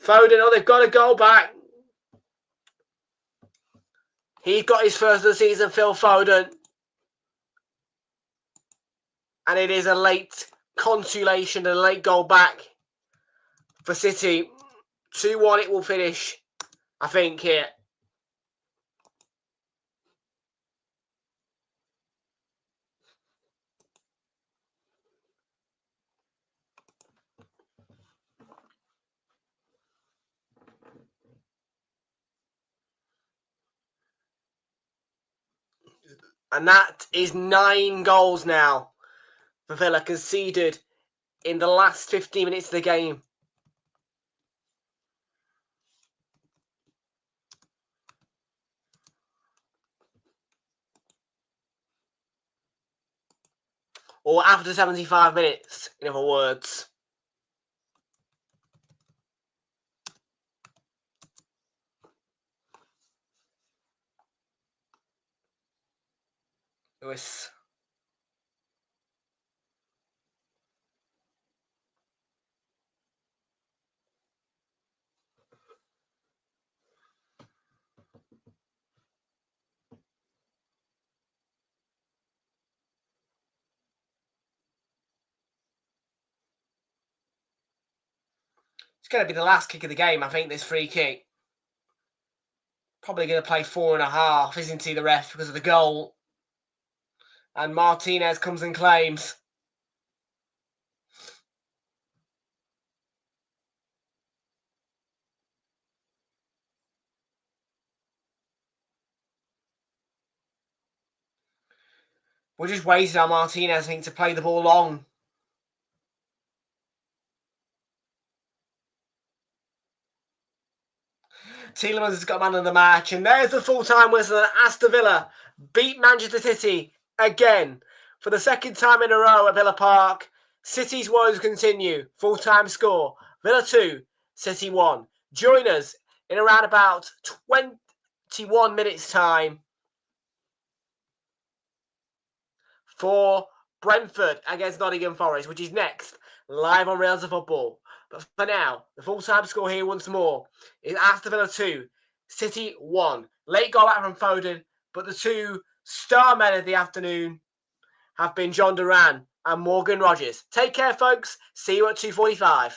S2: Foden, oh, they've got a goal back. He's got his first of the season, Phil Foden. And it is a late consolation, a late goal back for City. 2-1 it will finish, I think, here. And that is 9 goals now for Villa conceded in the last 15 minutes of the game. Or after 75 minutes, in other words. Lewis. It's going to be the last kick of the game, I think, this free kick. Probably going to play 4.5, isn't he, the ref, because of the goal. And Martinez comes and claims. We're just waiting on Martinez, I think, to play the ball long. Tielemans has got man of the match. And there's the full-time whistle. Aston Villa beat Manchester City again for the 2nd time in a row at Villa Park. City's woes continue. Full-time score. Villa 2, City 1. Join us in around about 21 minutes' time for Brentford against Nottingham Forest, which is next, live on Realltom Football. But for now, the full-time score here once more is Aston Villa 2, City 1. Late goal back from Foden, but the 2 star men of the afternoon have been John Duran and Morgan Rogers. Take care, folks. See you at 2:45.